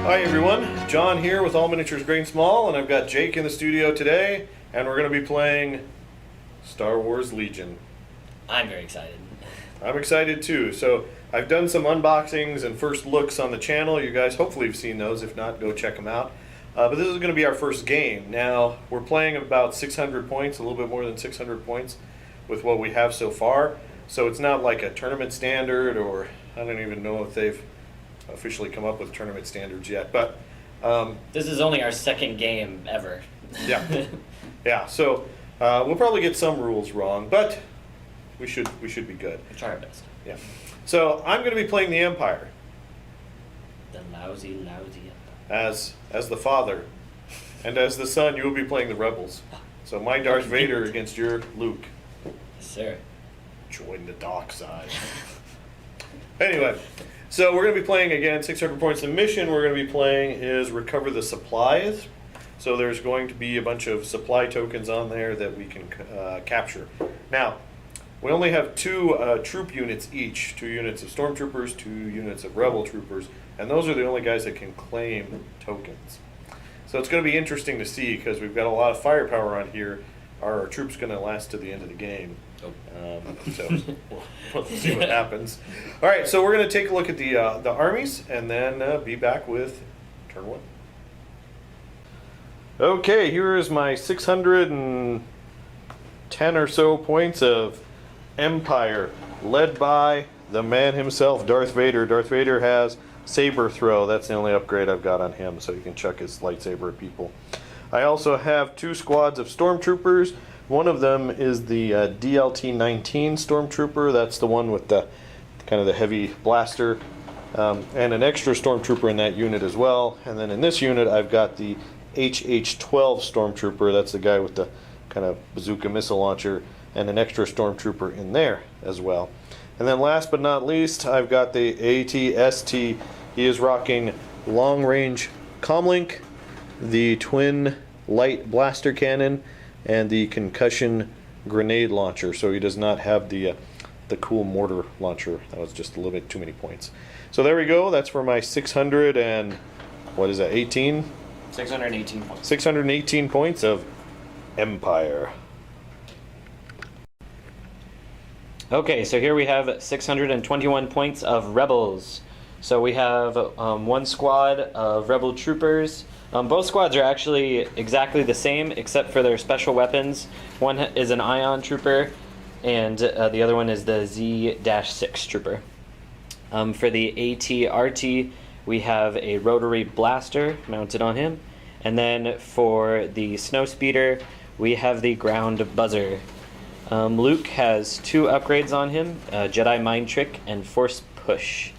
Hi everyone, John here with All Miniatures Great and Small, and I've got Jake in the studio today, and we're going to be playing Star Wars Legion. I'm very excited. I'm excited too. So I've done some unboxings and first looks on the channel. You guys hopefully have seen those. If not, go check them out. But this is going to be our first game. Now, we're playing about 600 points, a little bit more than 600 points with what we have so far. So it's not like a tournament standard, or I don't even know if they've officially come up with tournament standards yet. But this is only our second game ever. yeah, yeah. So we'll probably get some rules wrong, but we should be good. We'll try our best. Yeah. So I'm going to be playing the Empire. The lousy Empire. As the father, and as the son, you will be playing the Rebels. So my Darth Vader against your Luke. Yes, sir. Join the dark side. Anyway, so we're going to be playing again 600 points. The mission we're going to be playing is recover the supplies. So there's going to be a bunch of supply tokens on there that we can capture. Now, we only have two troop units each, 2 units of stormtroopers, 2 units of rebel troopers, and those are the only guys that can claim tokens. So it's going to be interesting to see, because we've got a lot of firepower on here. Are our troops going to last to the end of the game? So we'll see what happens. All right, so we're going to take a look at the armies, and then be back with turn 1. Okay, here is my 610 or so points of Empire, led by the man himself, Darth Vader. Darth Vader has saber throw. That's the only upgrade I've got on him, so he can chuck his lightsaber at people. I also have 2 squads of stormtroopers. One of them is the DLT-19 stormtrooper. That's the one with the kind of the heavy blaster, and an extra stormtrooper in that unit as well. And then in this unit, I've got the HH-12 stormtrooper. That's the guy with the kind of bazooka missile launcher, and an extra stormtrooper in there as well. And then last but not least, I've got the AT-ST. He is rocking long-range comlink, the twin light blaster cannon, and the concussion grenade launcher. So he does not have the cool mortar launcher. That was just a little bit too many points. So there we go. That's for my 600 and what is that? 18? 618 points. 618 points of Empire. Okay, so here we have 621 points of Rebels. So we have 1 squad of Rebel troopers. Both squads are actually exactly the same, except for their special weapons. One is an ion trooper, and the other one is the Z-6 trooper. For the AT-RT, we have a rotary blaster mounted on him. And then for the snowspeeder, we have the ground buzzer. Luke has 2 upgrades on him, Jedi Mind Trick and Force Push.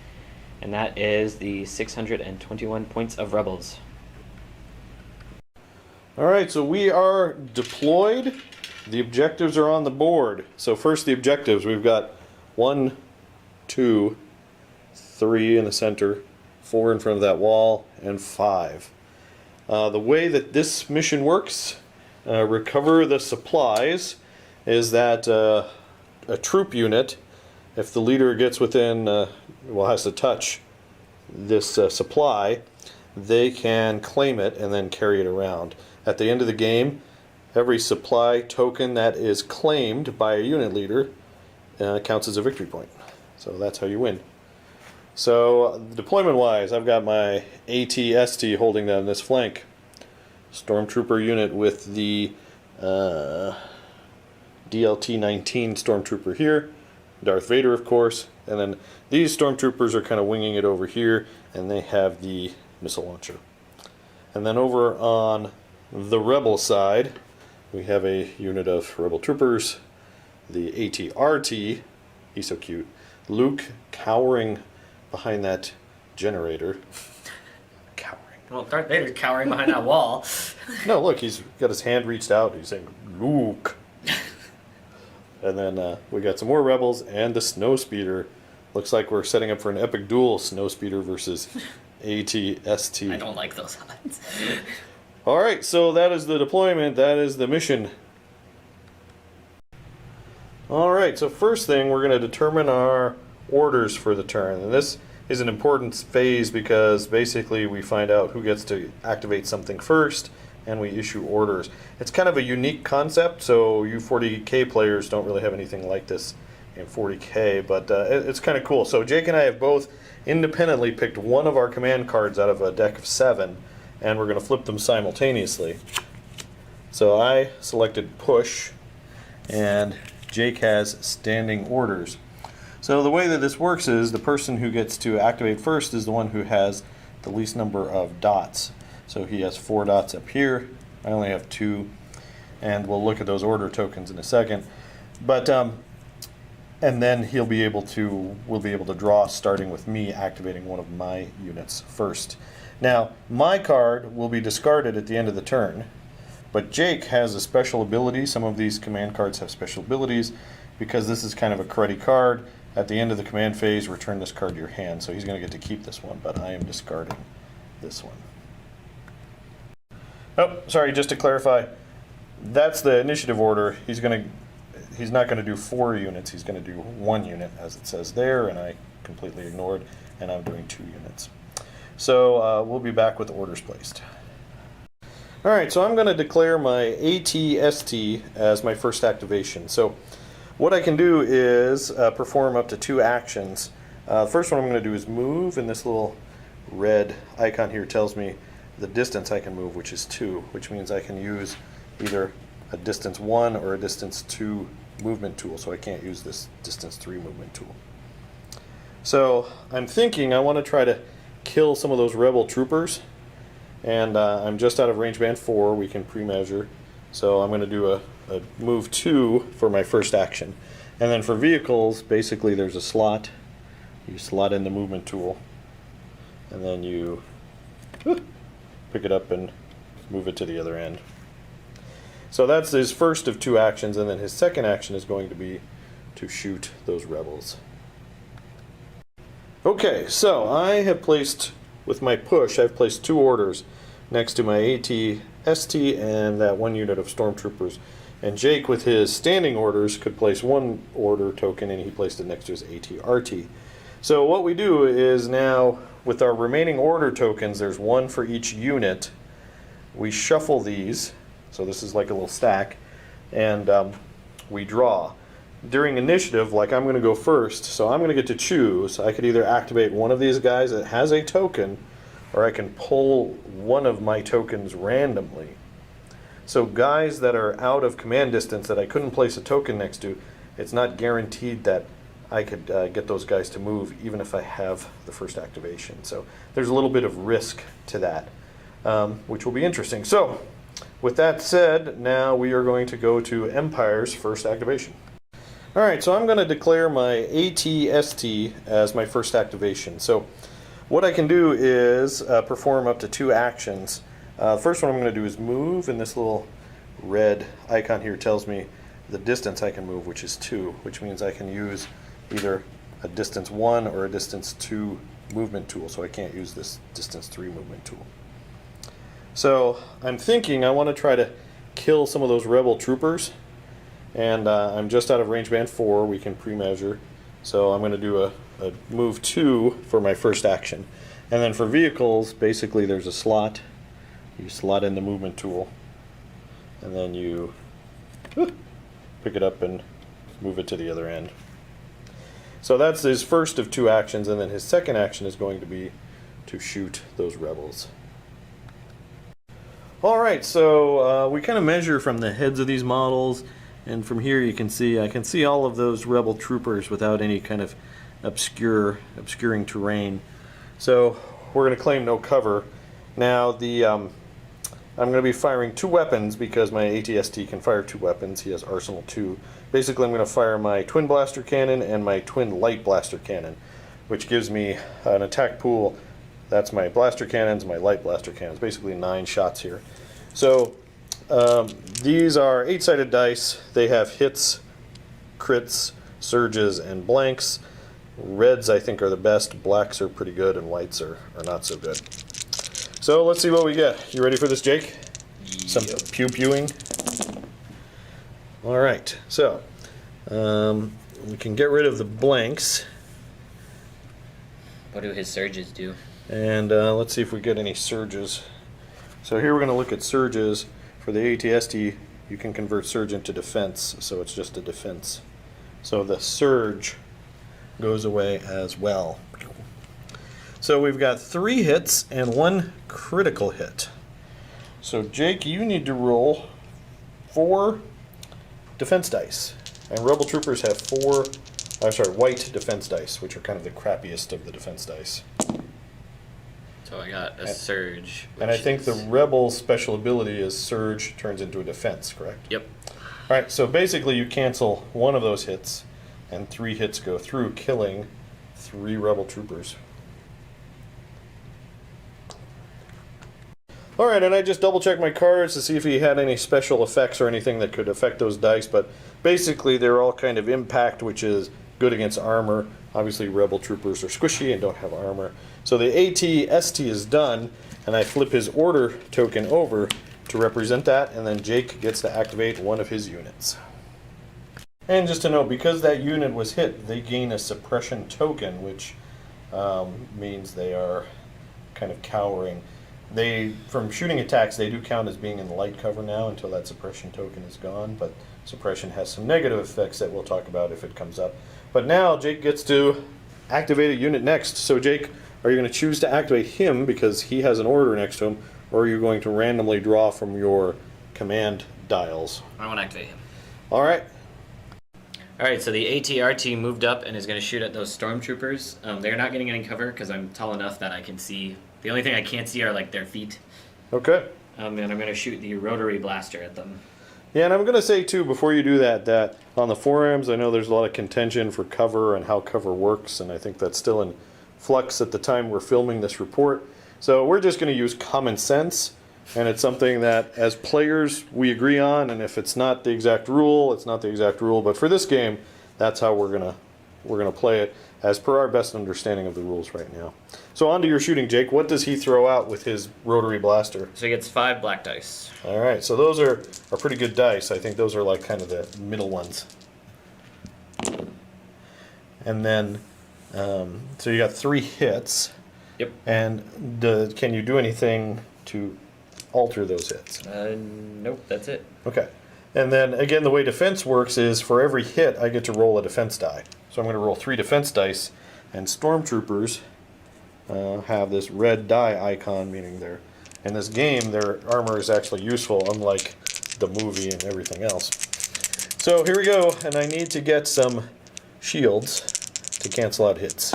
And that is the 621 points of Rebels. Alright, so we are deployed. The objectives are on the board. So first the objectives. We've got 1, 2, 3 in the center, 4 in front of that wall, and 5. The way that this mission works, recover the supplies, is that a troop unit, if the leader gets within, has to touch this supply, they can claim it and then carry it around. At the end of the game, every supply token that is claimed by a unit leader counts as a victory point. So that's how you win. So deployment-wise, I've got my AT-ST holding down this flank. Stormtrooper unit with the DLT-19 stormtrooper here. Darth Vader, of course. And then these stormtroopers are kind of winging it over here, and they have the missile launcher. And then over on the Rebel side, we have a unit of Rebel troopers. The AT-RT, he's so cute. Luke cowering behind that generator. Cowering. Well, Darth Vader's cowering behind that wall. No, look, he's got his hand reached out. He's saying, Luke. And then we got some more Rebels and the Snowspeeder. Looks like we're setting up for an epic duel, Snowspeeder versus AT-ST. I don't like those odds. Alright, so that is the deployment. That is the mission. Alright, so first thing, we're going to determine our orders for the turn. And this is an important phase because basically we find out who gets to activate something first, and we issue orders. It's kind of a unique concept, so you 40K players don't really have anything like this in 40K, but it's kind of cool. So Jake and I have both independently picked one of our command cards out of a deck of 7, and we're going to flip them simultaneously. So I selected push, and Jake has standing orders. So the way that this works is the person who gets to activate first is the one who has the least number of dots. So he has 4 dots up here. I only have 2, and we'll look at those order tokens in a second. But and then we'll be able to draw, starting with me activating one of my units first. Now, my card will be discarded at the end of the turn, but Jake has a special ability. Some of these command cards have special abilities. Because this is kind of a cruddy card, at the end of the command phase, return this card to your hand. So he's going to get to keep this one, but I am discarding this one. Oh, sorry, just to clarify, that's the initiative order. He's not going to do 4 units. He's going to do 1 unit, as it says there, and I completely ignored, and I'm doing 2 units. So we'll be back with orders placed. All right, so I'm going to declare my ATST as my first activation. So what I can do is perform up to 2 actions. The first one I'm going to do is move, and this little red icon here tells me the distance I can move, which is 2, which means I can use either a distance 1 or a distance 2 movement tool, so I can't use this distance 3 movement tool. So I'm thinking I want to try to kill some of those rebel troopers, and I'm just out of range band 4. We can pre-measure, so I'm going to do a move 2 for my first action. And then for vehicles, basically there's a slot. You slot in the movement tool, and then you pick it up and move it to the other end. So that's his first of 2 actions, and then his second action is going to be to shoot those rebels. Okay, so I have placed, with my push, I've placed 2 orders next to my AT-ST and that 1 unit of stormtroopers. And Jake, with his standing orders, could place 1 order token, and he placed it next to his AT-RT. So what we do is now, with our remaining order tokens, there's 1 for each unit. We shuffle these, so this is like a little stack, and we draw. During initiative, like I'm going to go first, so I'm going to get to choose. I could either activate one of these guys that has a token, or I can pull one of my tokens randomly. So guys that are out of command distance that I couldn't place a token next to, it's not guaranteed that I could get those guys to move even if I have the first activation. So there's a little bit of risk to that, which will be interesting. So with that said, now we are going to go to Empire's first activation. All right, so I'm going to declare my AT-ST as my first activation. So what I can do is perform up to 2 actions. The first one I'm going to do is move, and this little red icon here tells me the distance I can move, which is 2, which means I can use either a distance 1 or a distance 2 movement tool, so I can't use this distance 3 movement tool. So I'm thinking I want to try to kill some of those rebel troopers, and I'm just out of range band 4. We can pre-measure, so I'm going to do a move 2 for my first action. And then for vehicles, basically there's a slot. You slot in the movement tool, and then you pick it up and move it to the other end. So that's his first of 2 actions, and then his second action is going to be to shoot those rebels. Alright, so we kind of measure from the heads of these models, and from here you can see, I can see all of those rebel troopers without any kind of obscuring terrain. So we're going to claim no cover. Now I'm going to be firing 2 weapons because my AT-ST can fire 2 weapons. He has Arsenal 2. Basically, I'm going to fire my twin blaster cannon and my twin light blaster cannon, which gives me an attack pool. That's my blaster cannons, my light blaster cannons. Basically 9 shots here. So these are 8-sided dice. They have hits, crits, surges, and blanks. Reds, I think, are the best. Blacks are pretty good, and whites are not so good. So let's see what we get. You ready for this, Jake? Yep. Some pew-pewing. All right, so we can get rid of the blanks. What do his surges do? And let's see if we get any surges. So here we're going to look at surges. For the ATST, you can convert surge into defense, so it's just a defense. So the surge goes away as well. So we've got 3 hits and 1 critical hit. So Jake, you need to roll 4 defense dice. And Rebel Troopers have 4, white defense dice, which are kind of the crappiest of the defense dice. So I got a surge. And I think the Rebel's special ability is surge turns into a defense, correct? Yep. Alright, so basically you cancel 1 of those hits, and 3 hits go through, killing 3 Rebel Troopers. Alright, and I just double checked my cards to see if he had any special effects or anything that could affect those dice, but basically they're all kind of impact, which is good against armor. Obviously Rebel Troopers are squishy and don't have armor. So the AT-ST is done, and I flip his order token over to represent that, and then Jake gets to activate 1 of his units. And just to note, because that unit was hit, they gain a suppression token, which means they are kind of cowering. From shooting attacks, they do count as being in light cover now until that suppression token is gone, but suppression has some negative effects that we'll talk about if it comes up. But now Jake gets to activate a unit next. So Jake, are you going to choose to activate him because he has an order next to him, or are you going to randomly draw from your command dials? I want to activate him. Alright. Alright, so the ATRT moved up and is going to shoot at those stormtroopers. They're not getting any cover because I'm tall enough that I can see. The only thing I can't see are like their feet. Okay. And I'm going to shoot the rotary blaster at them. Yeah, and I'm going to say too, before you do that, that on the forums, I know there's a lot of contention for cover and how cover works, and I think that's still in flux at the time we're filming this report. So we're just going to use common sense, and it's something that as players we agree on, and if it's not the exact rule, it's not the exact rule, but for this game, that's how we're going to play it as per our best understanding of the rules right now. So on to your shooting, Jake. What does he throw out with his rotary blaster? So he gets 5 black dice. Alright, so those are pretty good dice. I think those are like kind of the middle ones. And then, so you got 3 hits. Yep. And can you do anything to alter those hits? Nope, that's it. Okay. And then, again, the way defense works is for every hit, I get to roll a defense die. So I'm going to roll 3 defense dice, and stormtroopers have this red die icon, meaning they're, in this game, their armor is actually useful, unlike the movie and everything else. So here we go, and I need to get some shields to cancel out hits.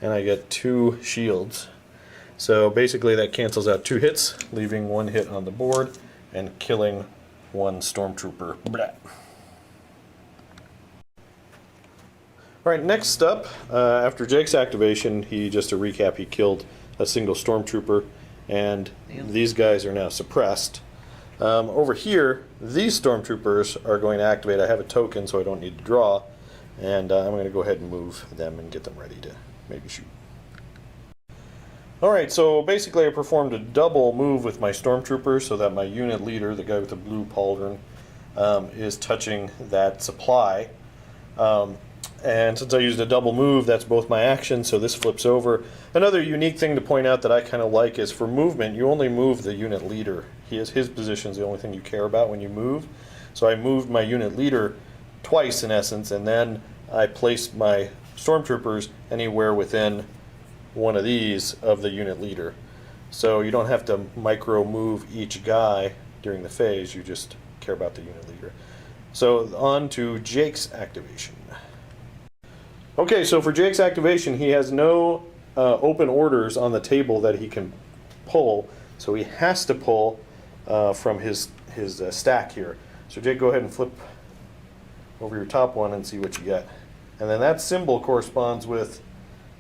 And I get 2 shields. So basically that cancels out 2 hits, leaving 1 hit on the board, and killing 1 stormtrooper. Blah. Alright, next up, after Jake's activation, just to recap, he killed a single stormtrooper, and these guys are now suppressed. Over here, these stormtroopers are going to activate. I have a token, so I don't need to draw, and I'm going to go ahead and move them and get them ready to maybe shoot. Alright, so basically I performed a double move with my stormtroopers so that my unit leader, the guy with the blue pauldron, is touching that supply. And since I used a double move, that's both my actions, so this flips over. Another unique thing to point out that I kind of like is for movement, you only move the unit leader. His position is the only thing you care about when you move. So I moved my unit leader twice in essence, and then I placed my stormtroopers anywhere within one of these of the unit leader. So you don't have to micro move each guy during the phase, you just care about the unit leader. So on to Jake's activation. Okay, so for Jake's activation, he has no open orders on the table that he can pull, so he has to pull from his stack here. So Jake, go ahead and flip over your top one and see what you get. And then that symbol corresponds with,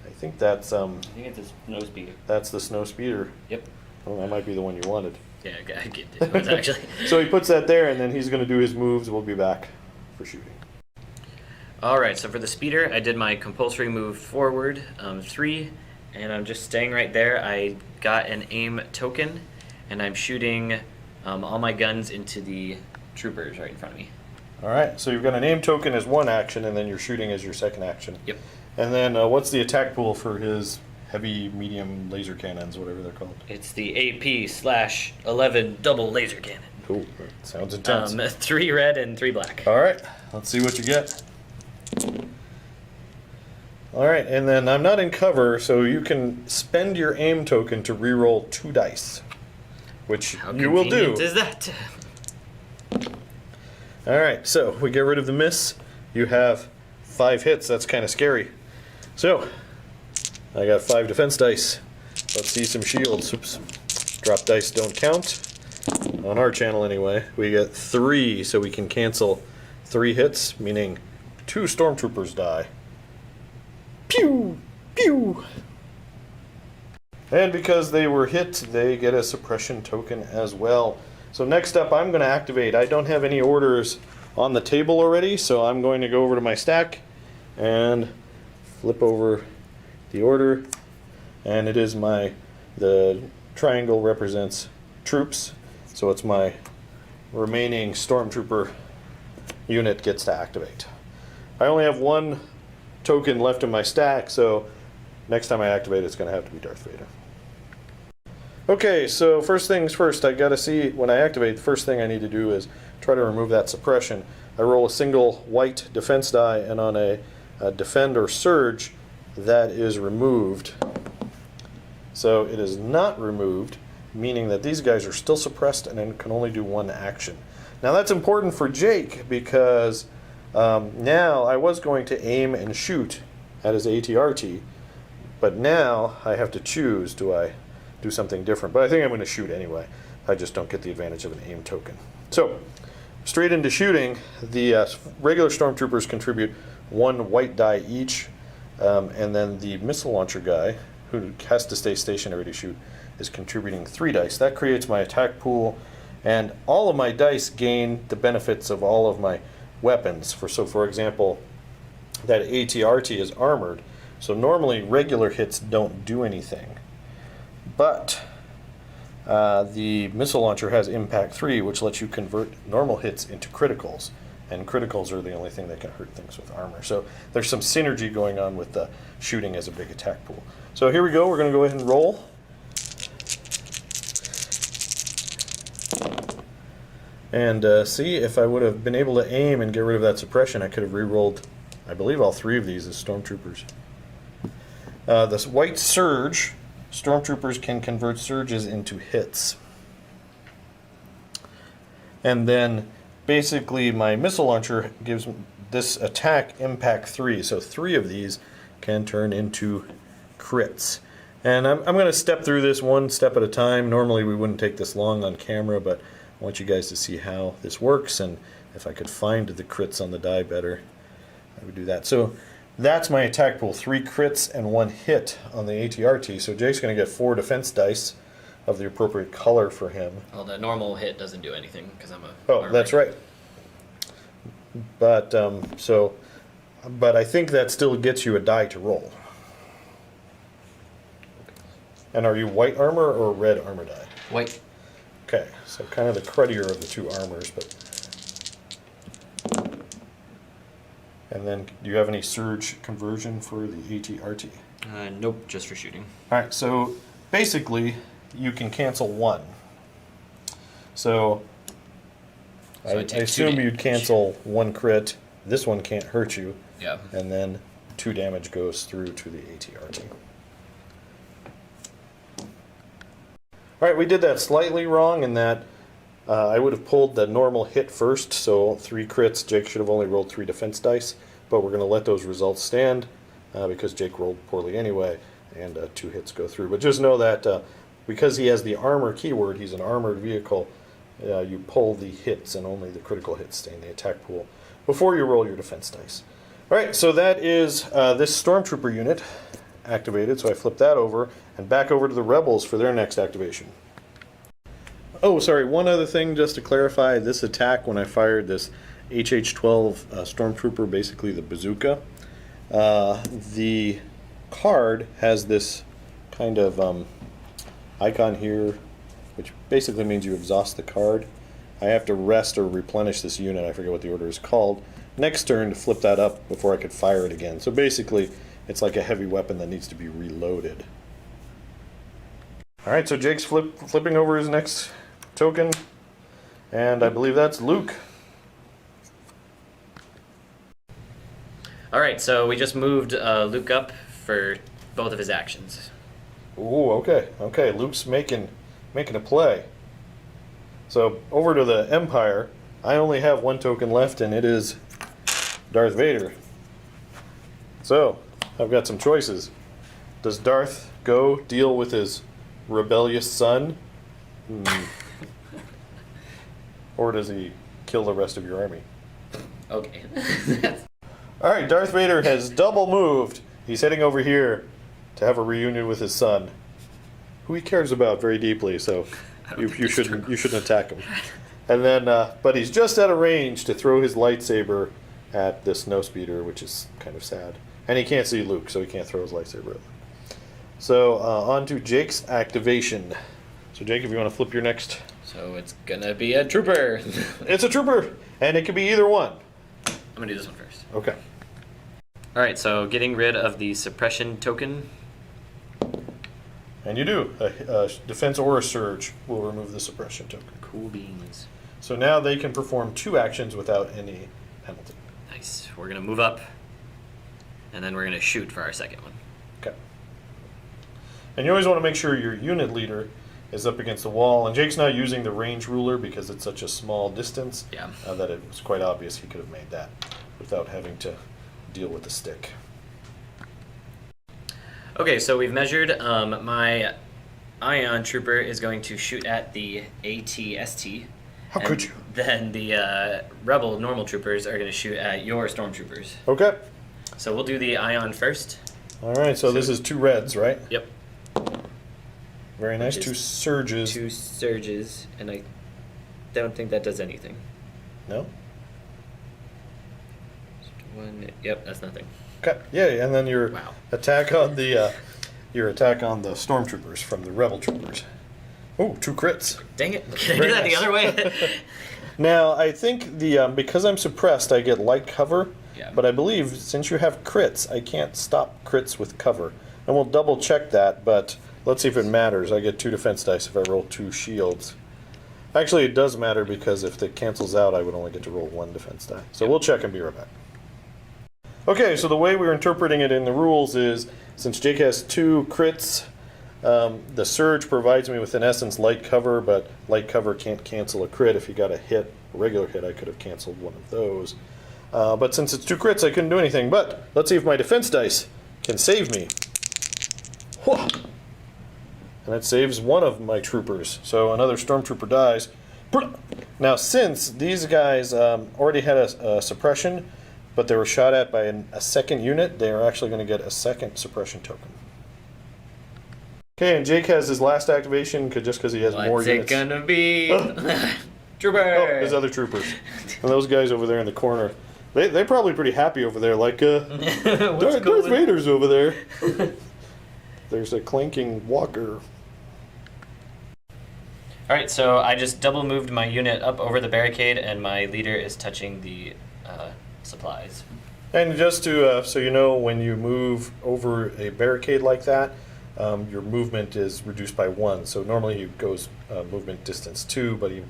I think that's I think it's a snow speeder. That's the snow speeder. Yep. Well, that might be the one you wanted. Yeah, I get it. It's actually. So he puts that there, and then he's going to do his moves. We'll be back for shooting. Alright, so for the speeder, I did my compulsory move forward, 3, and I'm just staying right there. I got an aim token, and I'm shooting all my guns into the troopers right in front of me. Alright, so you've got an aim token as one action, and then you're shooting as your second action. Yep. And then what's the attack pool for his heavy, medium laser cannons, whatever they're called? It's the AP/11 double laser cannon. Cool. That sounds intense. 3 red and 3 black. All right, let's see what you get. All right, and then I'm not in cover, so you can spend your aim token to reroll 2 dice, which How you will do. convenient is that? All right, so we get rid of the miss. You have 5 hits. That's kind of scary. So I got 5 defense dice. Let's see some shields. Oops. Drop dice don't count. On our channel anyway. We get 3, so we can cancel 3 hits, meaning 2 stormtroopers die. Pew! Pew! And because they were hit, they get a suppression token as well. So next up, I'm going to activate. I don't have any orders on the table already, so I'm going to go over to my stack and flip over the order. And it is the triangle represents troops, so it's my remaining stormtrooper unit gets to activate. I only have 1 token left in my stack, so next time I activate it's going to have to be Darth Vader. Okay, so first things first, I got to see when I activate, the first thing I need to do is try to remove that suppression. I roll a single white defense die, and on a defend or surge, that is removed. So it is not removed, meaning that these guys are still suppressed and can only do 1 action. Now that's important for Jake because now I was going to aim and shoot at his ATRT, but now I have to choose, do I do something different? But I think I'm going to shoot anyway. I just don't get the advantage of an aim token. So straight into shooting, the regular stormtroopers contribute 1 white die each, and then the missile launcher guy, who has to stay stationary to shoot, is contributing 3 dice. That creates my attack pool, and all of my dice gain the benefits of all of my weapons. For example, that ATRT is armored, so normally regular hits don't do anything. But the missile launcher has impact 3, which lets you convert normal hits into criticals, and criticals are the only thing that can hurt things with armor. So there's some synergy going on with the shooting as a big attack pool. So here we go, we're going to go ahead and roll. And see, if I would have been able to aim and get rid of that suppression, I could have re-rolled, I believe, all 3 of these as stormtroopers. This white surge, stormtroopers can convert surges into hits. And then basically my missile launcher gives this attack impact 3, so 3 of these can turn into crits. And I'm going to step through this 1 step at a time. Normally we wouldn't take this long on camera, but I want you guys to see how this works, and if I could find the crits on the die better, I would do that. So that's my attack pool, 3 crits and 1 hit on the ATRT. So Jake's going to get 4 defense dice of the appropriate color for him. Well, the normal hit doesn't do anything because I'm a... Oh, that's right. But but I think that still gets you a die to roll. And are you white armor or red armor die? White. Okay, so kind of the cruddier of the 2 armors, but... And then, do you have any surge conversion for the ATRT? Nope, just for shooting. Alright, so basically, you can cancel 1. So I assume you'd cancel 1 crit. This one can't hurt you. Yeah. And then 2 damage goes through to the ATRT. Alright, we did that slightly wrong in that I would have pulled the normal hit first, so 3 crits. Jake should have only rolled 3 defense dice, but we're going to let those results stand because Jake rolled poorly anyway, and 2 hits go through. But just know that because he has the armor keyword, he's an armored vehicle, you pull the hits and only the critical hits stay in the attack pool before you roll your defense dice. Alright, so that is this Stormtrooper unit activated, so I flip that over and back over to the Rebels for their next activation. Oh, sorry, one other thing just to clarify, this attack when I fired this HH-12 Stormtrooper, basically the bazooka, the card has this kind of icon here, which basically means you exhaust the card. I have to rest or replenish this unit, I forget what the order is called, next turn to flip that up before I could fire it again. So basically, it's like a heavy weapon that needs to be reloaded. All right, so Jake's flipping over his next token, and I believe that's Luke. All right, so we just moved Luke up for both of his actions. Ooh, okay, okay. Luke's making a play. So over to the Empire. I only have one token left, and it is Darth Vader. So I've got some choices. Does Darth go deal with his rebellious son, or does he kill the rest of your army? Okay. All right, Darth Vader has double moved. He's heading over here to have a reunion with his son, who he cares about very deeply. So you shouldn't attack him. And then, but he's just out of range to throw his lightsaber at this snowspeeder, which is kind of sad. And he can't see Luke, so he can't throw his lightsaber at Luke. So on to Jake's activation. So Jake, if you want to flip your next. So it's gonna be a trooper. It's a trooper, and it could be either one. I'm gonna do this one first. Okay. All right, so getting rid of the suppression token. And you do. A defense or a surge will remove the suppression token. Cool beans. So now they can perform 2 actions without any penalty. Nice. We're gonna move up, and then we're gonna shoot for our second one. Okay. And you always want to make sure your unit leader is up against the wall. And Jake's not using the range ruler because it's such a small distance that it was quite obvious he could have made that without having to deal with the stick. Okay, so we've measured. My Ion Trooper is going to shoot at the ATST. How could you? Then the Rebel normal troopers are going to shoot at your Stormtroopers. Okay. So we'll do the Ion first. All right, so this is 2 reds, right? Yep. Very nice. 2 surges. 2 surges, and I don't think that does anything. No? 1, yep, that's nothing. Okay. Yeah, and then your Wow. attack on the stormtroopers from the rebel troopers. Oh, 2 crits. Dang it! Can I Very do that nice. the other way? Now I think the because I'm suppressed, I get light cover. Yeah. But I believe since you have crits, I can't stop crits with cover. And we'll double check that. But let's see if it matters. I get 2 defense dice if I roll 2 shields. Actually, it does matter because if it cancels out, I would only get to roll 1 defense die. So we'll check and be right back. Okay, so the way we're interpreting it in the rules is, since Jake has 2 crits, the surge provides me with, in essence, light cover, but light cover can't cancel a crit. If he got a hit, a regular hit, I could have canceled one of those. But since it's 2 crits, I couldn't do anything. But let's see if my defense dice can save me. Whoa. And it saves one of my troopers. So another stormtrooper dies. Now, since these guys already had a suppression, but they were shot at by a second unit, they are actually going to get a second suppression token. Okay, and Jake has his last activation just because he has more units. What's it gonna be? Trooper! Oh, his other troopers. And those guys over there in the corner. They're probably pretty happy over there, like, Darth Vader's over there. There's a clanking walker. Alright, so I just double moved my unit up over the barricade, and my leader is touching the supplies. And just to, so you know, when you move over a barricade like that, your movement is reduced by 1. So normally he goes movement distance 2, but he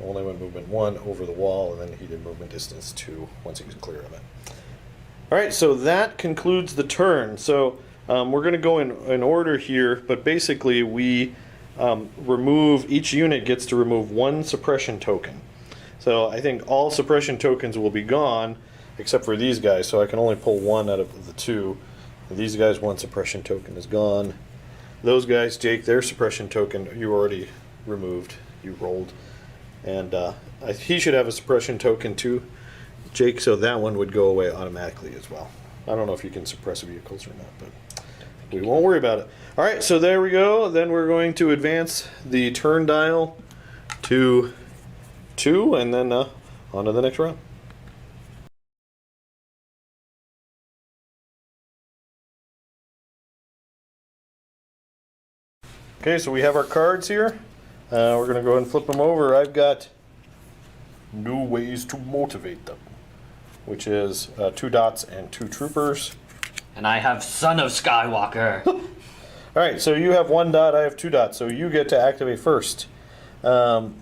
only went movement 1 over the wall, and then he did movement distance 2 once he was clear of it. All right, so that concludes the turn. So we're going to go in order here, but basically we remove, each unit gets to remove 1 suppression token. So I think all suppression tokens will be gone, except for these guys, so I can only pull 1 out of the 2. These guys, 1 suppression token is gone. Those guys, Jake, their suppression token you already removed, you rolled. And he should have a suppression token too, Jake, so that one would go away automatically as well. I don't know if you can suppress vehicles or not, but we won't worry about it. All right, so there we go. Then we're going to advance the turn dial to 2, and then on to the next round. Okay, so we have our cards here. We're going to go ahead and flip them over. I've got new ways to motivate them, which is 2 dots and 2 troopers. And I have Son of Skywalker. All right, so you have 1 dot, I have 2 dots, so you get to activate first. And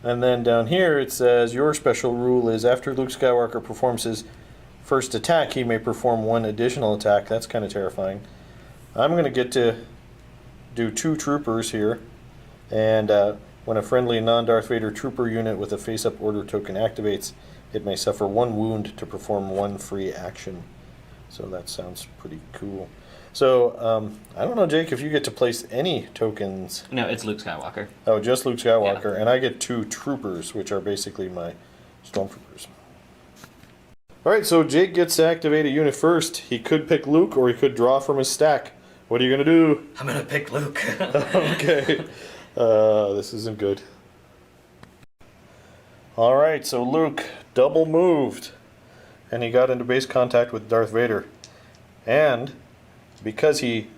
then down here it says your special rule is after Luke Skywalker performs his first attack, he may perform 1 additional attack. That's kind of terrifying. I'm going to get to do 2 troopers here, and when a friendly non-Darth Vader trooper unit with a face-up order token activates, it may suffer 1 wound to perform 1 free action. So that sounds pretty cool. So, I don't know, Jake, if you get to place any tokens. No, it's Luke Skywalker. Oh, just Luke Skywalker. Yeah. And I get 2 troopers, which are basically my stormtroopers. Alright, so Jake gets to activate a unit first. He could pick Luke, or he could draw from his stack. What are you going to do? I'm going to pick Luke. Okay. This isn't good. Alright, so Luke double moved. And he got into base contact with Darth Vader. And because he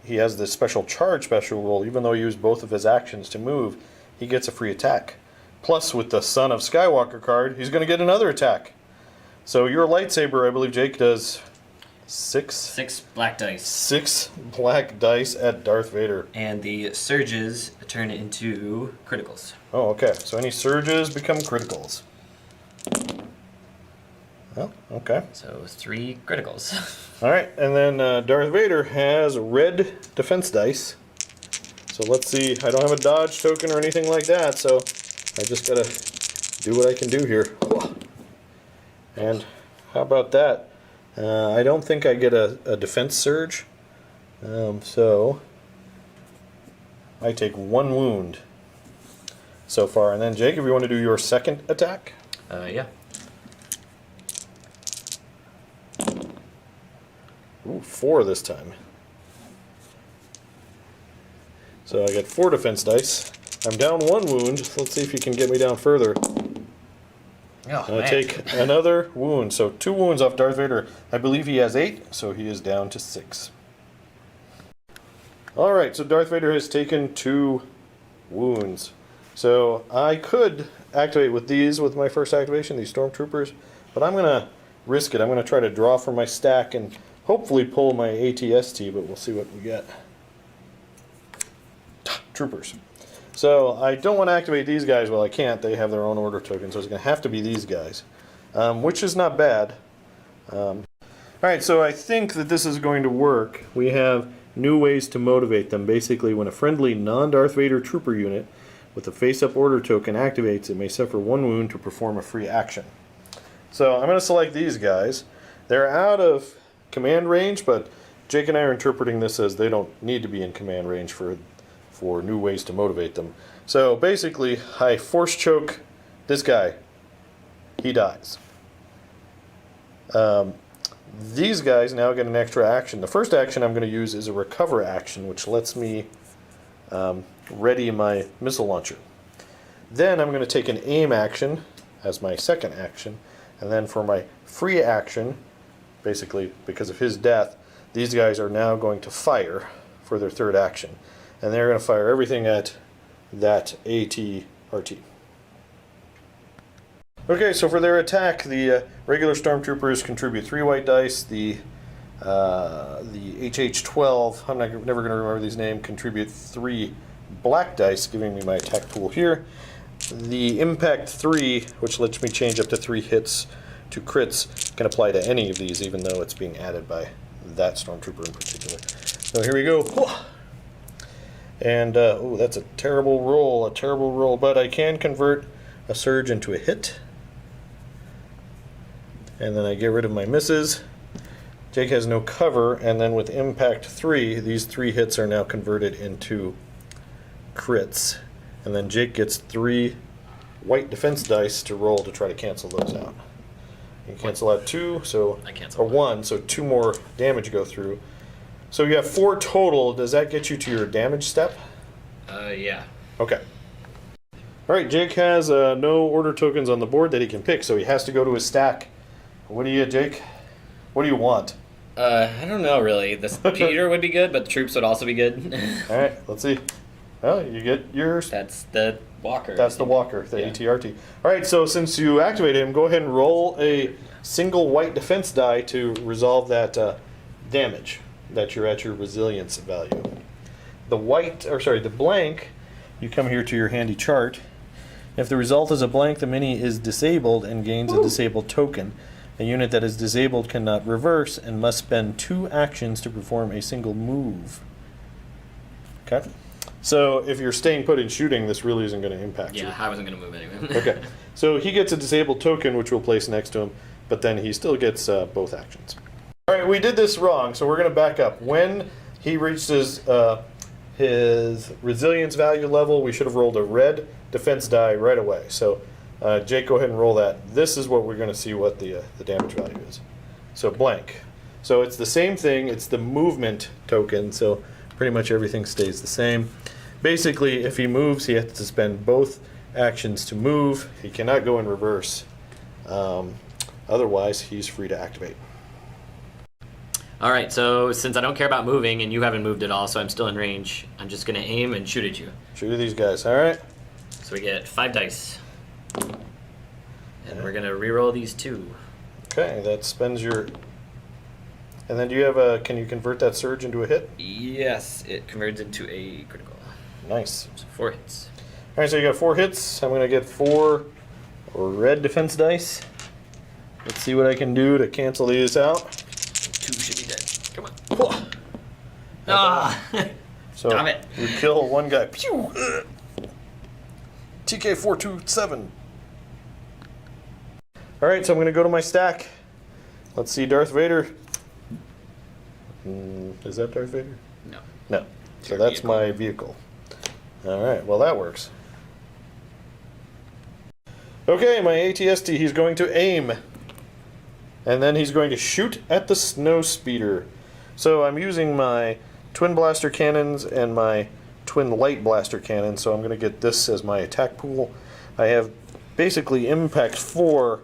has this special charge special rule, even though he used both of his actions to move, he gets a free attack. Plus, with the Son of Skywalker card, he's going to get another attack. So your lightsaber, I believe Jake does 6 black dice. 6 black dice at Darth Vader. And the surges turn into criticals. Oh, okay. So any surges become criticals. Oh, okay. So 3 criticals. All right, and then Darth Vader has red defense dice. So let's see. I don't have a dodge token or anything like that, so I just gotta do what I can do here. And how about that? I don't think I get a defense surge, so I take 1 wound so far. And then Jake, if you want to do your second attack. Yeah. Ooh, 4 this time. So I get 4 defense dice. I'm down 1 wound. Let's see if you can get me down further. Oh, I take another wound. So 2 wounds off Darth Vader. I believe he has 8, so he is down to 6. Alright, so Darth Vader has taken 2 wounds. So I could activate with these with my first activation, these stormtroopers, but I'm going to risk it. I'm going to try to draw from my stack and hopefully pull my ATST, but we'll see what we get. Troopers. So I don't want to activate these guys. Well, I can't. They have their own order token, so it's going to have to be these guys, which is not bad. Alright, so I think that this is going to work. We have new ways to motivate them. Basically, when a friendly non-Darth Vader trooper unit with a face-up order token activates, it may suffer 1 wound to perform a free action. So I'm going to select these guys. They're out of command range, but Jake and I are interpreting this as they don't need to be in command range for new ways to motivate them. So basically, I force choke this guy. He dies. These guys now get an extra action. The first action I'm going to use is a recover action, which lets me ready my missile launcher. Then I'm going to take an aim action as my second action, and then for my free action, basically because of his death, these guys are now going to fire for their third action. And they're going to fire everything at that AT-RT. Okay, so for their attack, the regular stormtroopers contribute 3 white dice. The HH-12, I'm never going to remember these names, contribute 3 black dice, giving me my attack pool here. The Impact 3, which lets me change up to 3 hits to crits, can apply to any of these, even though it's being added by that stormtrooper in particular. So here we go. And, oh, that's a terrible roll, but I can convert a surge into a hit. And then I get rid of my misses. Jake has no cover, and then with Impact 3, these 3 hits are now converted into crits. And then Jake gets 3 white defense dice to roll to try to cancel those out. You cancel out 2, so I cancel or 1, so 2 more damage go through. So you have 4 total. Does that get you to your damage step? Yeah. Okay. All right, Jake has no order tokens on the board that he can pick, so he has to go to his stack. What do you, Jake? What do you want? I don't know really. The Peter would be good, but the troops would also be good. All right, let's see. Well, you get yours. That's the Walker. That's the Walker, the Yeah. AT-RT. All right, so since you activated him, go ahead and roll a single white defense die to resolve that damage that you're at your resilience value. The blank, you come here to your handy chart. If the result is a blank, the mini is disabled and gains a disabled token. A unit that is disabled cannot reverse and must spend 2 actions to perform a single move. Okay? So if you're staying put in shooting, this really isn't going to impact you. Yeah, I wasn't going to move anyway. Okay. So he gets a disabled token, which we'll place next to him, but then he still gets both actions. All right, we did this wrong, so we're going to back up. When he reaches his resilience value level, we should have rolled a red defense die right away. So Jake, go ahead and roll that. This is what we're going to see what the damage value is. So blank. So it's the same thing. It's the movement token, so pretty much everything stays the same. Basically, if he moves, he has to spend both actions to move. He cannot go in reverse. Otherwise, he's free to activate. All right, so since I don't care about moving and you haven't moved at all, so I'm still in range, I'm just going to aim and shoot at you. Shoot at these guys, all right? So we get 5 dice. And we're going to reroll these 2. Okay, that spends your... And then do you have a... Can you convert that surge into a hit? Yes, it converts into a critical. Nice. So 4 hits. All right, so you got 4 hits. I'm going to get 4 red defense dice. Let's see what I can do to cancel these out. 2 should be dead. Come on. Ah! So Damn it. we kill one guy. Pew! TK427. All right, so I'm going to go to my stack. Let's see Darth Vader. Is that Darth Vader? No. No. So Your that's vehicle. my vehicle. All right, well that works. Okay, my ATST, he's going to aim. And then he's going to shoot at the snow speeder. So I'm using my twin blaster cannons and my twin light blaster cannon, so I'm going to get this as my attack pool. I have basically impact 4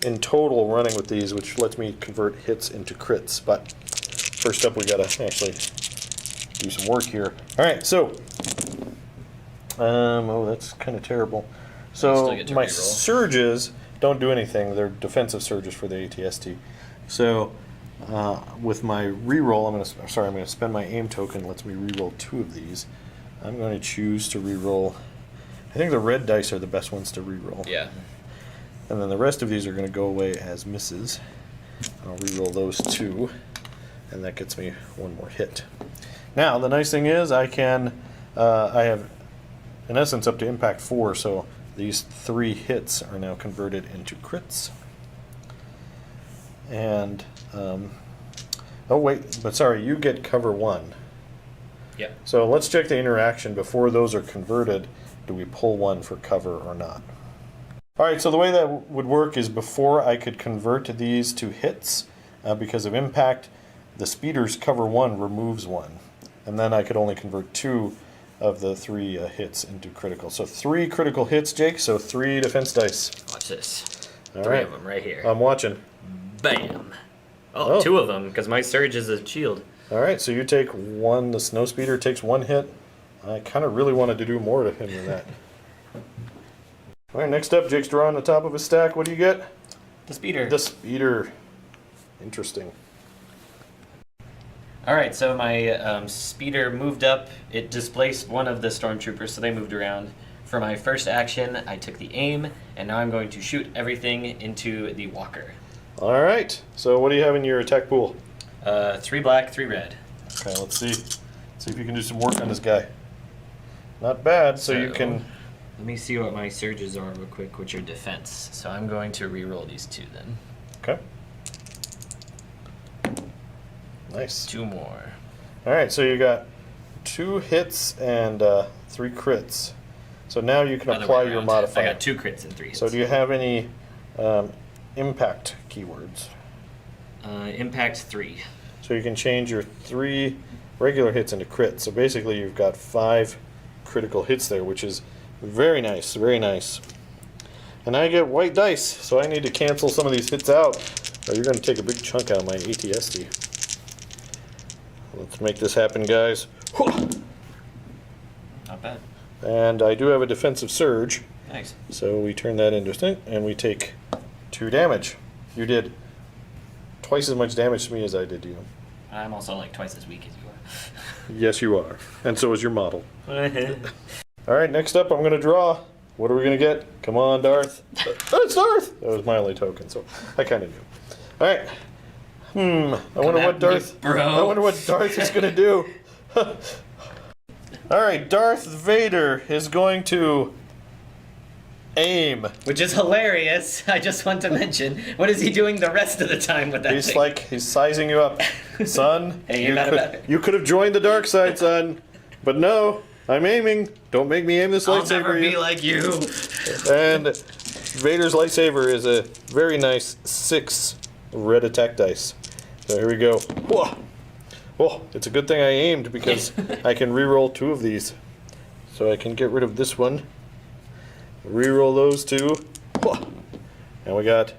in total running with these, which lets me convert hits into crits. But first up, we got to actually do some work here. All right, so oh, that's kind of terrible. So my surges don't do anything. They're defensive surges for the ATST. So with my reroll, I'm going to spend my aim token. Lets me reroll 2 of these. I'm going to choose to reroll. I think the red dice are the best ones to reroll. Yeah. And then the rest of these are going to go away as misses. I'll reroll those 2, and that gets me 1 more hit. Now the nice thing is I have in essence up to impact 4, so these 3 hits are now converted into crits. And oh wait, but sorry, you get cover 1. Yeah. So let's check the interaction before those are converted. Do we pull 1 for cover or not? All right, so the way that would work is before I could convert these to hits, because of impact, the speeder's cover 1 removes 1. And then I could only convert 2 of the 3 hits into critical. So 3 critical hits, Jake, so 3 defense dice. Watch this. All 3 right. of them right here. I'm watching. Bam. Oh, 2 of them, because my surge is a shield. All right, so you take 1, the snow speeder takes 1 hit. I kind of really wanted to do more to him than that. All right, next up, Jake's drawing the top of his stack. What do you get? The speeder. The speeder. Interesting. All right, so my speeder moved up. It displaced one of the stormtroopers, so they moved around. For my first action, I took the aim, and now I'm going to shoot everything into the walker. All right, so what do you have in your attack pool? 3 black, 3 red. Okay, let's see. See if you can do some work on this guy. Not bad, so you can... Let me see what my surges are real quick, which are defense. So I'm going to reroll these 2 then. Okay. Nice. 2 more. All right, so you got 2 hits and 3 crits. So now you can apply your modifier. I got 2 crits and 3 hits. So do you have any impact keywords? Impact 3. So you can change your 3 regular hits into crits. So basically you've got 5 critical hits there, which is very nice, very nice. And I get white dice, so I need to cancel some of these hits out, or you're going to take a big chunk out of my ATSD. Let's make this happen, guys. Not bad. And I do have a defensive surge. Nice. So we turn that into a thing, and we take 2 damage. You did twice as much damage to me as I did to you. I'm also like twice as weak as you are. Yes, you are. And so is your model. All right, next up, I'm going to draw. What are we going to get? Come on, Darth. Oh, it's Darth! That was my only token, so I kind of knew. All right. I wonder what Darth. I wonder what Darth is going to do. All right, Darth Vader is going to aim. Which is hilarious. I just want to mention. What is he doing the rest of the time with that He's thing? like, he's sizing you up. Son, Hey, you could have joined the dark side, son. But no, I'm aiming. Don't make me aim this I'll lightsaber. never you. be like you. And Vader's lightsaber is a very nice 6 red attack dice. So here we go. Whoa. Oh, it's a good thing I aimed because I can re-roll 2 of these. So I can get rid of this one. Re-roll those 2. Whoa. And we got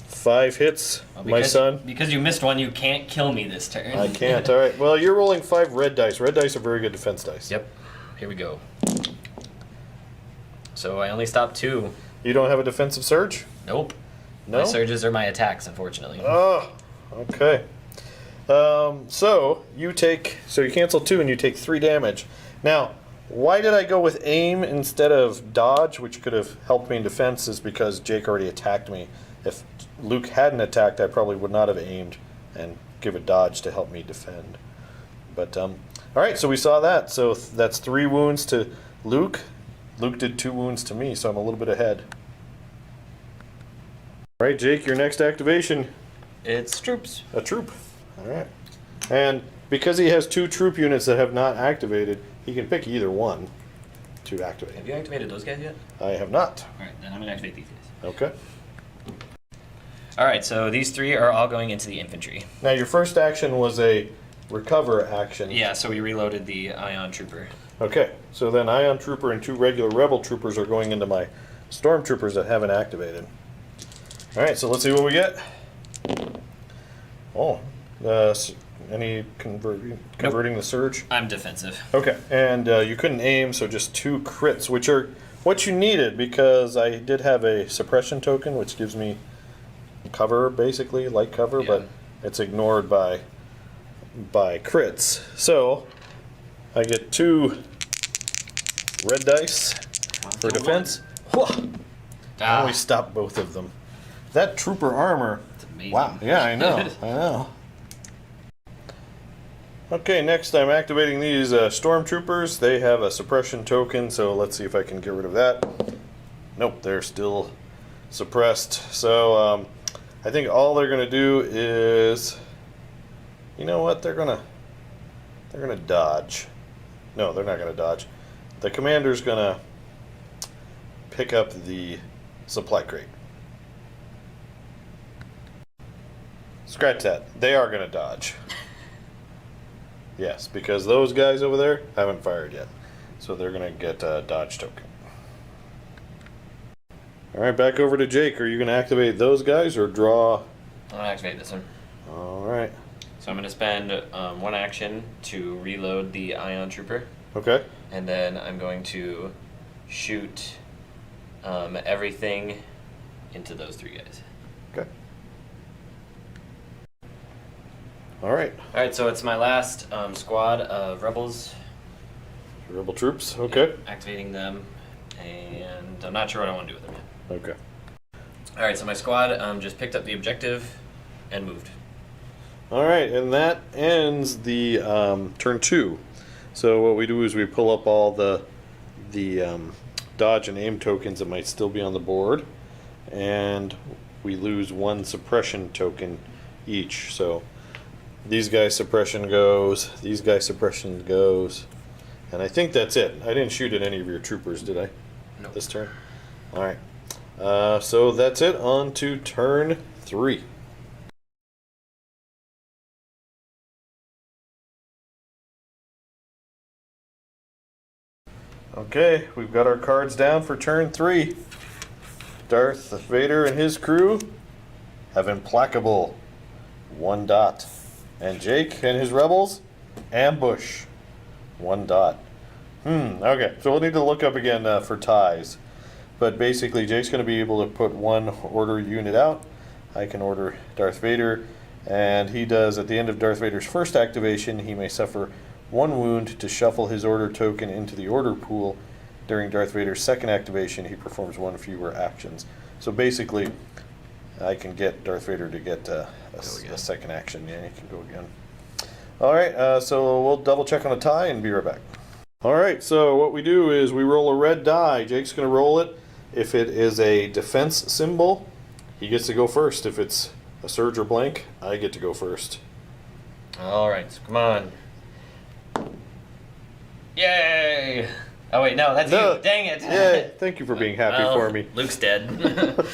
5 hits, my son. Because you missed one, you can't kill me this turn. I can't. All right. Well, you're rolling 5 red dice. Red dice are very good defense dice. Yep. Here we go. So I only stopped 2. You don't have a defensive surge? Nope. No? My surges are my attacks, unfortunately. Oh, okay. So you cancel 2 and you take 3 damage. Now, why did I go with aim instead of dodge, which could have helped me in defense, is because Jake already attacked me. If Luke hadn't attacked, I probably would not have aimed and give a dodge to help me defend. But, all right, so we saw that. So that's 3 wounds to Luke. Luke did 2 wounds to me, so I'm a little bit ahead. All right, Jake, your next activation. It's troops. A troop. All right. And because he has 2 troop units that have not activated, he can pick either one to activate. Have you activated those guys yet? I have not. Alright, then I'm going to activate these guys. Okay. Alright, so these 3 are all going into the infantry. Now, your first action was a recover action. Yeah, so we reloaded the Ion Trooper. Okay. So then Ion Trooper and 2 regular Rebel Troopers are going into my Stormtroopers that haven't activated. All right, so let's see what we get. Oh, any converting the surge? I'm defensive. Okay, and you couldn't aim, so just 2 crits, which are what you needed because I did have a suppression token, which gives me cover, basically, light cover, but it's ignored by crits. So I get 2 red dice for defense. And we stop both of them. That trooper armor. It's amazing. Wow. Yeah, I know. I know. Okay, next I'm activating these Stormtroopers. They have a suppression token, so let's see if I can get rid of that. Nope, they're still suppressed. So I think all they're gonna do is, you know what? They're gonna dodge. No, they're not gonna dodge. The commander's gonna pick up the supply crate. Scratch that. They are going to dodge. Yes, because those guys over there haven't fired yet. So they're going to get a dodge token. Alright, back over to Jake. Are you going to activate those guys or draw? I'm going to activate this one. Alright. So I'm going to spend 1 action to reload the Ion Trooper. Okay. And then I'm going to shoot everything into those 3 guys. Okay. Alright. Alright, so it's my last squad of rebels. Rebel troops. Okay. Activating them, and I'm not sure what I want to do with them yet. Okay. Alright, so my squad just picked up the objective and moved. Alright, and that ends the turn 2. So what we do is we pull up all the dodge and aim tokens that might still be on the board, and we lose 1 suppression token each. So these guys suppression goes, these guys suppression goes, and I think that's it. I didn't shoot at any of your troopers, did I? Nope. This turn? Alright. So that's it. On to turn 3. Okay, we've got our cards down for turn 3. Darth Vader and his crew have implacable 1 dot. And Jake and his rebels, ambush 1 dot. Okay, so we'll need to look up again for ties. But basically, Jake's going to be able to put 1 order unit out. I can order Darth Vader And he does, at the end of Darth Vader's first activation, he may suffer 1 wound to shuffle his order token into the order pool. During Darth Vader's second activation, he performs 1 fewer actions. So basically, I can get Darth Vader to get a second action. Yeah, he can go again. All right, so we'll double check on a tie and be right back. All right, so what we do is we roll a red die. Jake's going to roll it. If it is a defense symbol, he gets to go first. If it's a surge or blank, I get to go first. All right, so come on. Yay! Oh wait, no, that's you. Dang it! Yay! Thank you for being happy for me. Luke's dead.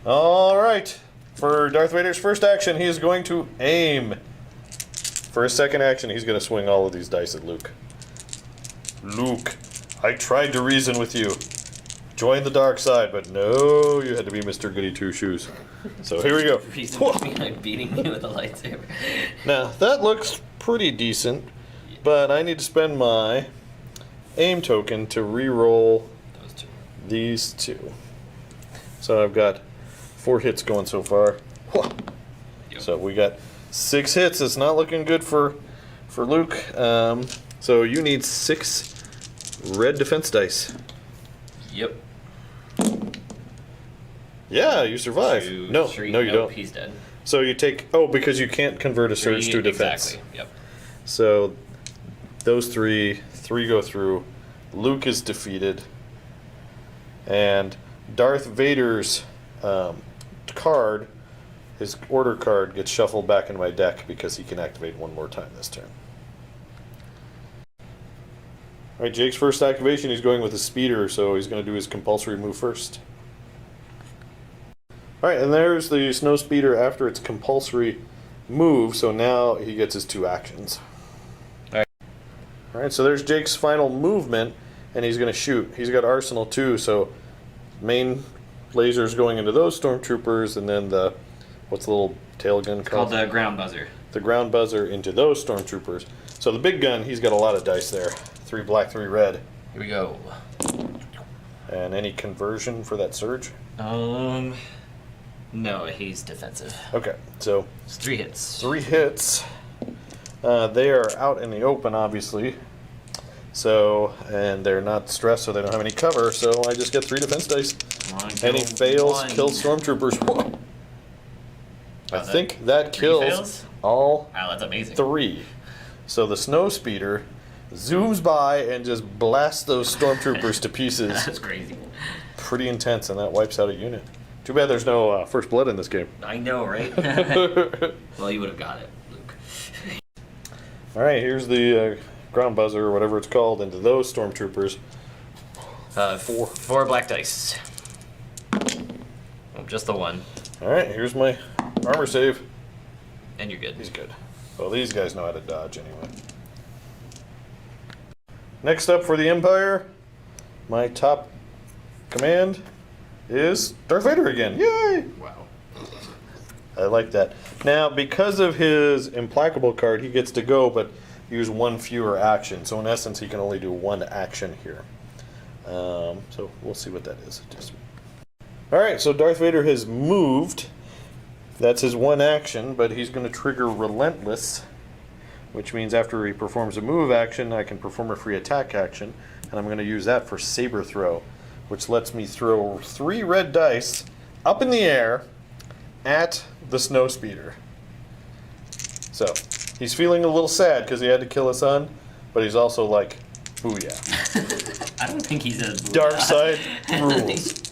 All right, for Darth Vader's first action, he is going to aim. For his second action, he's going to swing all of these dice at Luke. Luke, I tried to reason with you. Join the dark side, but no, you had to be Mr. Goody Two Shoes. So here we go. Reason with me, I'm beating you with a lightsaber. Now, that looks pretty decent, but I need to spend my aim token to re-roll these 2. So I've got 4 hits going so far. Yep. So we got 6 hits. It's not looking good for Luke. So you need 6 red defense dice. Yep. Yeah, you survive. No, you don't. He's dead. So you take... Oh, because you can't convert a surge to defense. Exactly, yep. So those 3 go through. Luke is defeated. And Darth Vader's card, his order card, gets shuffled back into my deck because he can activate 1 more time this turn. All right, Jake's first activation, he's going with a speeder, so he's going to do his compulsory move first. All right, and there's the snow speeder after its compulsory move, so now he gets his 2 actions. All right, so there's Jake's final movement, and he's going to shoot. He's got arsenal too, so main lasers going into those stormtroopers, and then the, what's the little tail gun called? Called the ground buzzer. The ground buzzer into those stormtroopers. So the big gun, he's got a lot of dice there. 3 black, 3 red. Here we go. And any conversion for that surge? No, he's defensive. Okay, so It's 3 hits. 3 hits. They are out in the open, obviously. So, and they're not stressed, so they don't have any cover. So I just get 3 defense dice. And he fails, kills stormtroopers. Whoa. I think that kills all Wow, that's amazing. 3. So the snow speeder zooms by and just blasts those stormtroopers to pieces. That's crazy. Pretty intense, and that wipes out a unit. Too bad there's no first blood in this game. I know, right? Well, you would have got it, Luke. All right, here's the ground buzzer or whatever it's called into those stormtroopers. 4 black dice. Oh, just the 1. All right, here's my armor save. And you're good. He's good. Well, these guys know how to dodge anyway. Next up for the Empire, my top command is Darth Vader again. Yay! Wow. I like that. Now, because of his implacable card, he gets to go, but use 1 fewer action. So in essence, he can only do 1 action here. So we'll see what that is. All right, so Darth Vader has moved. That's his 1 action, but he's going to trigger Relentless, which means after he performs a move action, I can perform a free attack action, and I'm going to use that for saber throw, which lets me throw 3 red dice up in the air at the snow speeder. So he's feeling a little sad because he had to kill his son, but he's also like, booyah. I don't think he's a Dark side rules.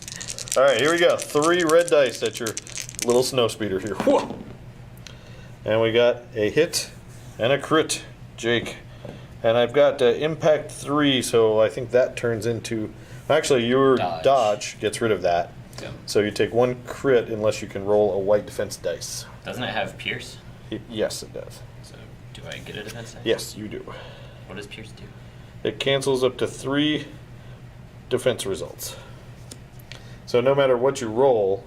All right, here we go. 3 red dice at your little snow speeder here. Whoa! And we got a hit and a crit, Jake. And I've got impact 3, so I think that turns into... Actually, your dodge gets rid of that. Yep. So you take 1 crit unless you can roll a white defense dice. Doesn't it have Pierce? Yes, it does. So, do I get a defense dice? Yes, you do. What does Pierce do? It cancels up to 3 defense results. So no matter what you roll,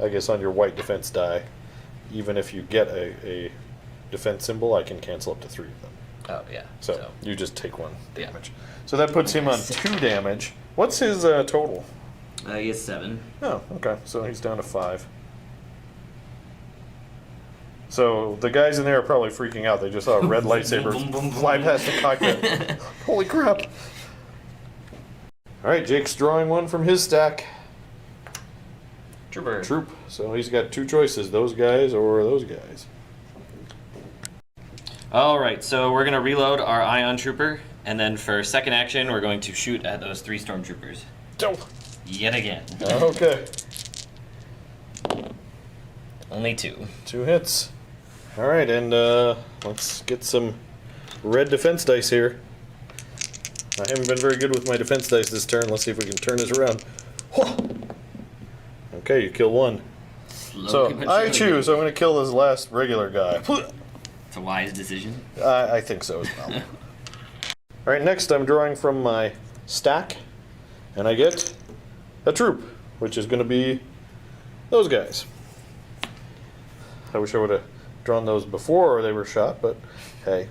I guess on your white defense die, even if you get a defense symbol, I can cancel up to 3 of them. Oh, yeah. So you just take 1 Yeah. damage. So that puts him on 2 damage. What's his total? He has 7. Oh, okay. So he's down to 5. So the guys in there are probably freaking out. They just saw a red lightsaber fly past the cockpit. Holy crap. Alright, Jake's drawing one from his stack. Trooper. Troop. So he's got two choices, those guys or those guys. Alright, so we're going to reload our Ion Trooper, and then for second action, we're going to shoot at those 3 Stormtroopers. Dope. Yet again. Okay. Only 2. 2 hits. Alright, and let's get some red defense dice here. I haven't been very good with my defense dice this turn. Let's see if we can turn this around. Okay, you kill one. So I choose. I'm going to kill this last regular guy. It's a wise decision. I think so as well. Alright, next I'm drawing from my stack, and I get a troop, which is going to be those guys. I wish I would have drawn those before they were shot, but hey.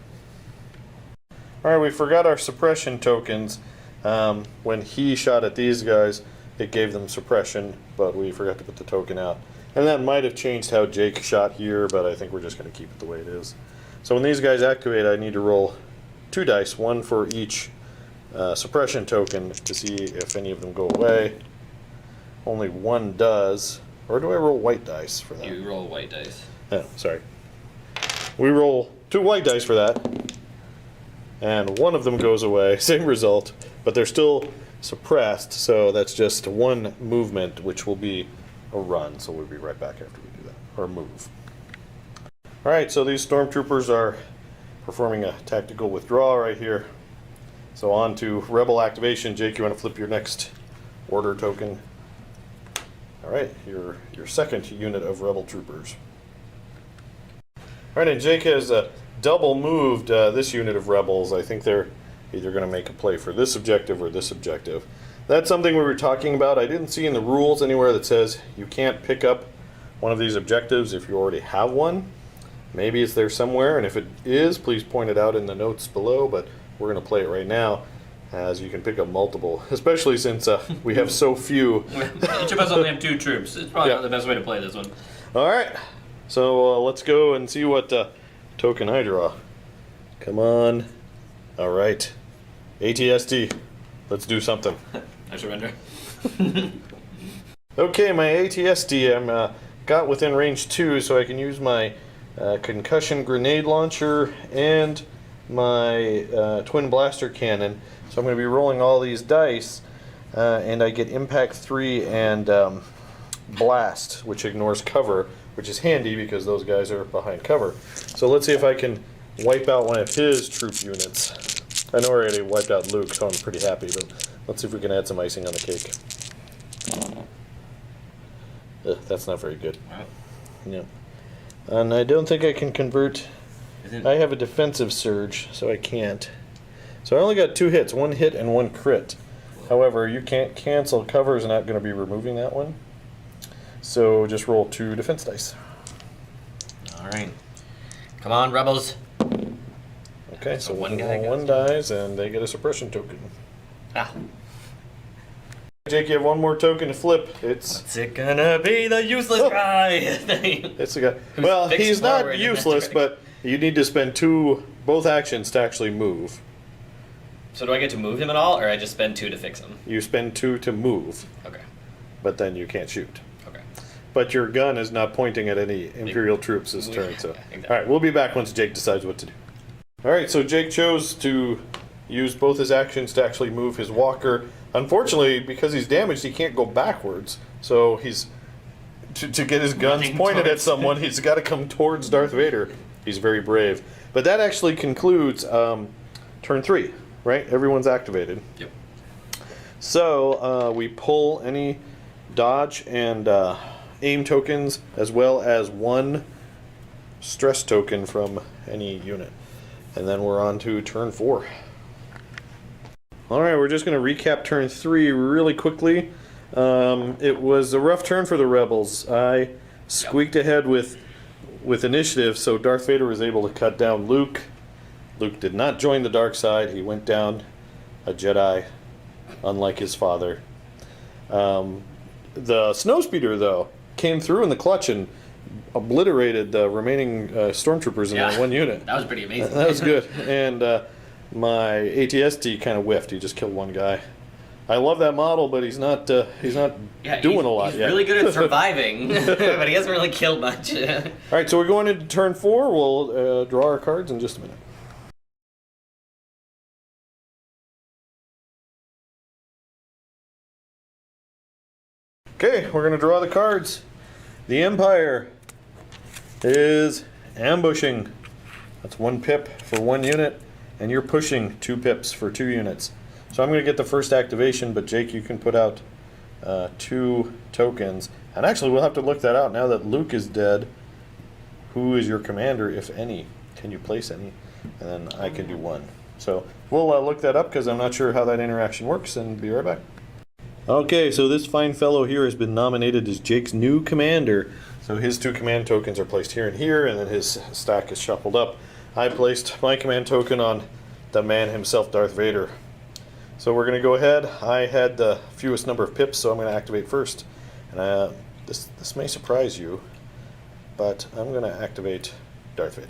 Alright, we forgot our suppression tokens. When he shot at these guys, it gave them suppression, but we forgot to put the token out. And that might have changed how Jake shot here, but I think we're just going to keep it the way it is. So when these guys activate, I need to roll 2 dice, 1 for each suppression token to see if any of them go away. Only 1 does. Or do I roll white dice for that? You roll white dice. Oh, sorry. We roll 2 white dice for that, and 1 of them goes away. Same result, but they're still suppressed, so that's just 1 movement, which will be a run, so we'll be right back after we do that, or move. Alright, so these stormtroopers are performing a tactical withdrawal right here. So on to rebel activation. Jake, you want to flip your next order token? Alright, your second unit of rebel troopers. Alright, and Jake has double moved this unit of rebels. I think they're either going to make a play for this objective or this objective. That's something we were talking about. I didn't see in the rules anywhere that says you can't pick up one of these objectives if you already have one. Maybe it's there somewhere, and if it is, please point it out in the notes below, but we're going to play it right now, as you can pick up multiple, especially since we have so few. Each of us only have 2 troops. It's probably not the best way to play this one. Alright, so let's go and see what token I draw. Come on. Alright. ATST. Let's do something. I surrender. Okay, my ATSD, I'm got within range 2, so I can use my concussion grenade launcher and my twin blaster cannon. So I'm going to be rolling all these dice, and I get impact 3 and blast, which ignores cover, which is handy because those guys are behind cover. So let's see if I can wipe out one of his troop units. I know I already wiped out Luke, so I'm pretty happy, but let's see if we can add some icing on the cake. Ugh, that's not very good. Yeah. And I don't think I can convert. I have a defensive surge, so I can't. So I only got 2 hits, 1 hit and 1 crit. However, you can't cancel. Cover is not going to be removing that one. So just roll 2 defense dice. Alright. Come on, rebels. Okay, so one guy goes. 1 dies, and they get a suppression token. Ah. Jake, you have 1 more token to flip. What's it gonna be? The useless guy! It's the guy. Well, he's not useless, but you need to spend both actions to actually move. So do I get to move him at all, or I just spend 2 to fix him? You spend 2 to move. Okay. But then you can't shoot. Okay. But your gun is not pointing at any Imperial troops this turn, so. Exactly. Alright, we'll be back once Jake decides what to do. Alright, so Jake chose to use both his actions to actually move his walker. Unfortunately, because he's damaged, he can't go backwards. So he's to get his guns Running pointed at towards- someone, he's got to come towards Darth Vader. He's very brave. But that actually concludes turn 3, right? Everyone's activated. Yep. So we pull any dodge and aim tokens, as well as 1 stress token from any unit. And then we're on to turn 4. Alright, we're just going to recap turn 3 really quickly. It was a rough turn for the rebels. I squeaked ahead with initiative, so Darth Vader was able to cut down Luke. Luke did not join the dark side. He went down a Jedi, unlike his father. The snowspeeder, though, came through in the clutch and obliterated the remaining stormtroopers in that one unit. That was pretty amazing. That was good. And my ATST kind of whiffed. He just killed one guy. I love that model, but he's not doing a lot he's yet. Really good at surviving, but he hasn't really killed much. All right, so we're going into turn 4. We'll draw our cards in just a minute. Okay, we're going to draw the cards. The Empire is ambushing. That's 1 pip for 1 unit, and you're pushing 2 pips for 2 units. So I'm going to get the first activation, but Jake, you can put out 2 tokens. And actually, we'll have to look that out now that Luke is dead. Who is your commander, if any? Can you place any? And then I can do 1. So we'll look that up because I'm not sure how that interaction works, and be right back. Okay, so this fine fellow here has been nominated as Jake's new commander. So his 2 command tokens are placed here and here, and then his stack is shuffled up. I placed my command token on the man himself, Darth Vader. So we're going to go ahead. I had the fewest number of pips, so I'm going to activate first. And this may surprise you, but I'm going to activate Darth Vader.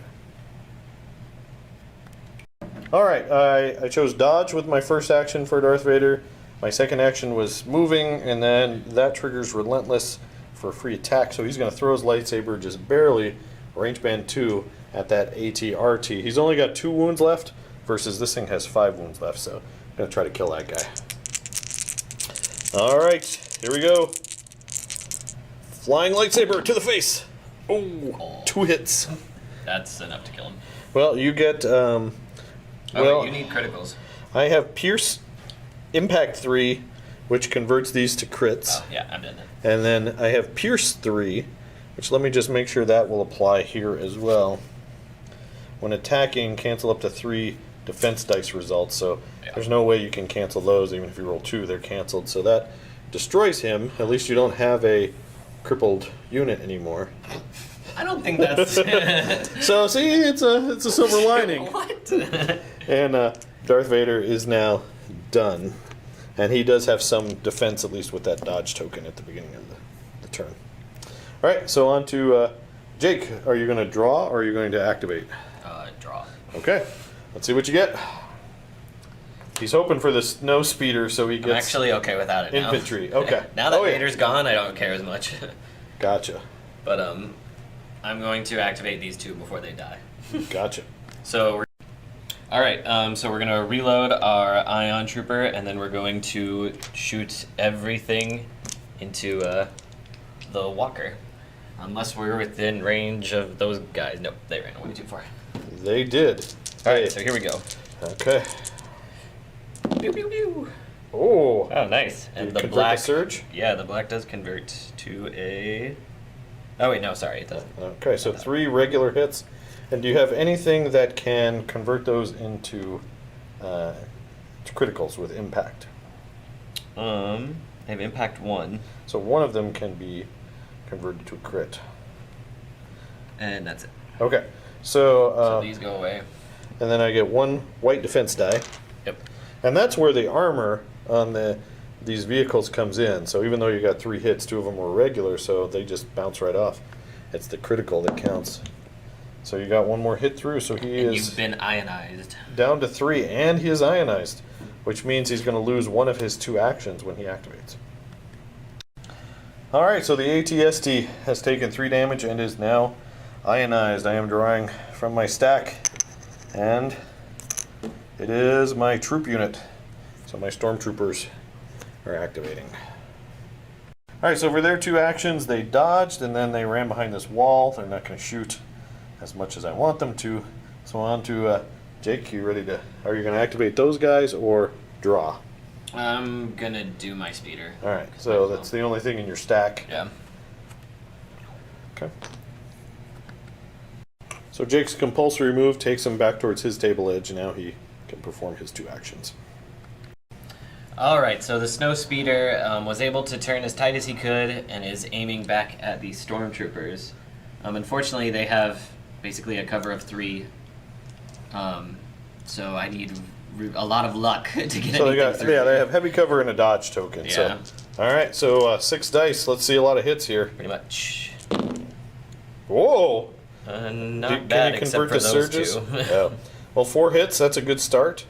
Alright, I chose dodge with my first action for Darth Vader. My second action was moving, and then that triggers relentless for free attack. So he's going to throw his lightsaber just barely, range band 2, at that AT-RT. He's only got 2 wounds left, versus this thing has 5 wounds left. So I'm going to try to kill that guy. Alright, here we go. Flying lightsaber to the face. Oh, 2 hits. That's enough to kill him. Well, you get... you need criticals. I have Pierce, Impact 3, which converts these to crits. Oh, yeah, I'm done then. And then I have Pierce 3, which let me just make sure that will apply here as well. When attacking, cancel up to 3 defense dice results, so there's no way you can cancel those. Even if you roll 2, they're canceled. So that destroys him. At least you don't have a crippled unit anymore. I don't think that's... So see, it's a silver lining. What? And Darth Vader is now done. And he does have some defense, at least with that dodge token at the beginning of the turn. Alright, so on to Jake. Are you going to draw, or are you going to activate? Draw. Okay, let's see what you get. He's hoping for the snow speeder, so he gets... I'm actually okay without it now. Infantry, okay. Now that Vader's gone, I don't care as much. Gotcha. But I'm going to activate these 2 before they die. Gotcha. So so we're gonna reload our Ion Trooper, and then we're going to shoot everything into the walker, unless we're within range of those guys. Nope, they ran away too far. They did. All right, so here we go. Okay. Pew, pew, pew. Oh. Oh, nice. And the convert black the surge? Yeah, the black does convert to a. Oh wait, no, sorry, it doesn't. Okay, so 3 regular hits. And do you have anything that can convert those into criticals with impact? I have impact 1. So one of them can be converted to a crit. And that's it. Okay, so these go away. and then I get 1 white defense die. Yep. And that's where the armor on these vehicles comes in. So even though you got 3 hits, 2 of them were regular, so they just bounce right off. It's the critical that counts. So you got 1 more hit through, so he is... You've been ionized. Down to 3, and he is ionized, which means he's going to lose 1 of his 2 actions when he activates. Alright, so the ATST has taken 3 damage and is now ionized. I am drawing from my stack, and it is my troop unit. So my stormtroopers are activating. Alright, so for their 2 actions, they dodged, and then they ran behind this wall. They're not going to shoot as much as I want them to. So on to Jake. Are you going to activate those guys or draw? I'm going to do my speeder. Alright, so that's the only thing in your stack. Yeah. Okay. So Jake's compulsory move takes him back towards his table edge, and now he can perform his 2 actions. Alright, so the snow speeder was able to turn as tight as he could and is aiming back at the stormtroopers. Unfortunately, they have basically a cover of 3, so I need a lot of luck to get So anything through. they have heavy cover and a dodge token. Yeah. So, all right, so 6 dice. Let's see a lot of hits here. Pretty much. Whoa! Not Can bad, you except convert for to those surges? two. Yeah. Well, 4 hits, that's a good start.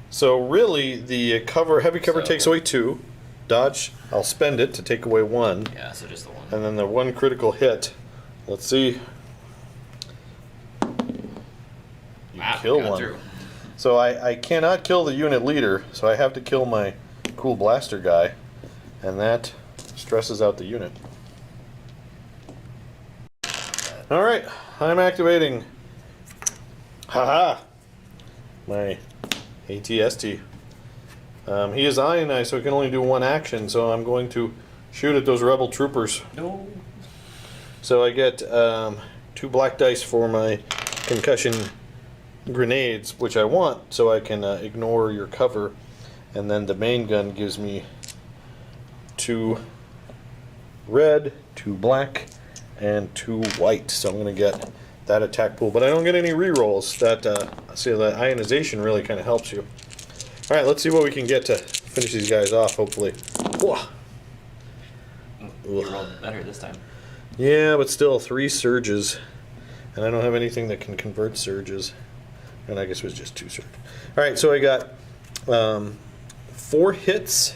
So really, the heavy cover So- takes away 2. Dodge, I'll spend it to take away 1. Yeah, so just the one. And then the 1 critical hit. Let's see. You Wow, kill got 1. through. So I cannot kill the unit leader, so I have to kill my cool blaster guy. And that stresses out the unit. Alright, I'm activating. Haha! My ATST. He is ionized, so he can only do 1 action, so I'm going to shoot at those rebel troopers. No. So I get 2 black dice for my concussion grenades, which I want, so I can ignore your cover. And then the main gun gives me 2 red, 2 black, and 2 white. So I'm going to get that attack pool, but I don't get any rerolls. So that ionization really kind of helps you. All right, let's see what we can get to finish these guys off. Hopefully. Whoa. You rolled better this time. Yeah, but still 3 surges, and I don't have anything that can convert surges. And I guess it was just 2 surges. All right, so I got 4 hits,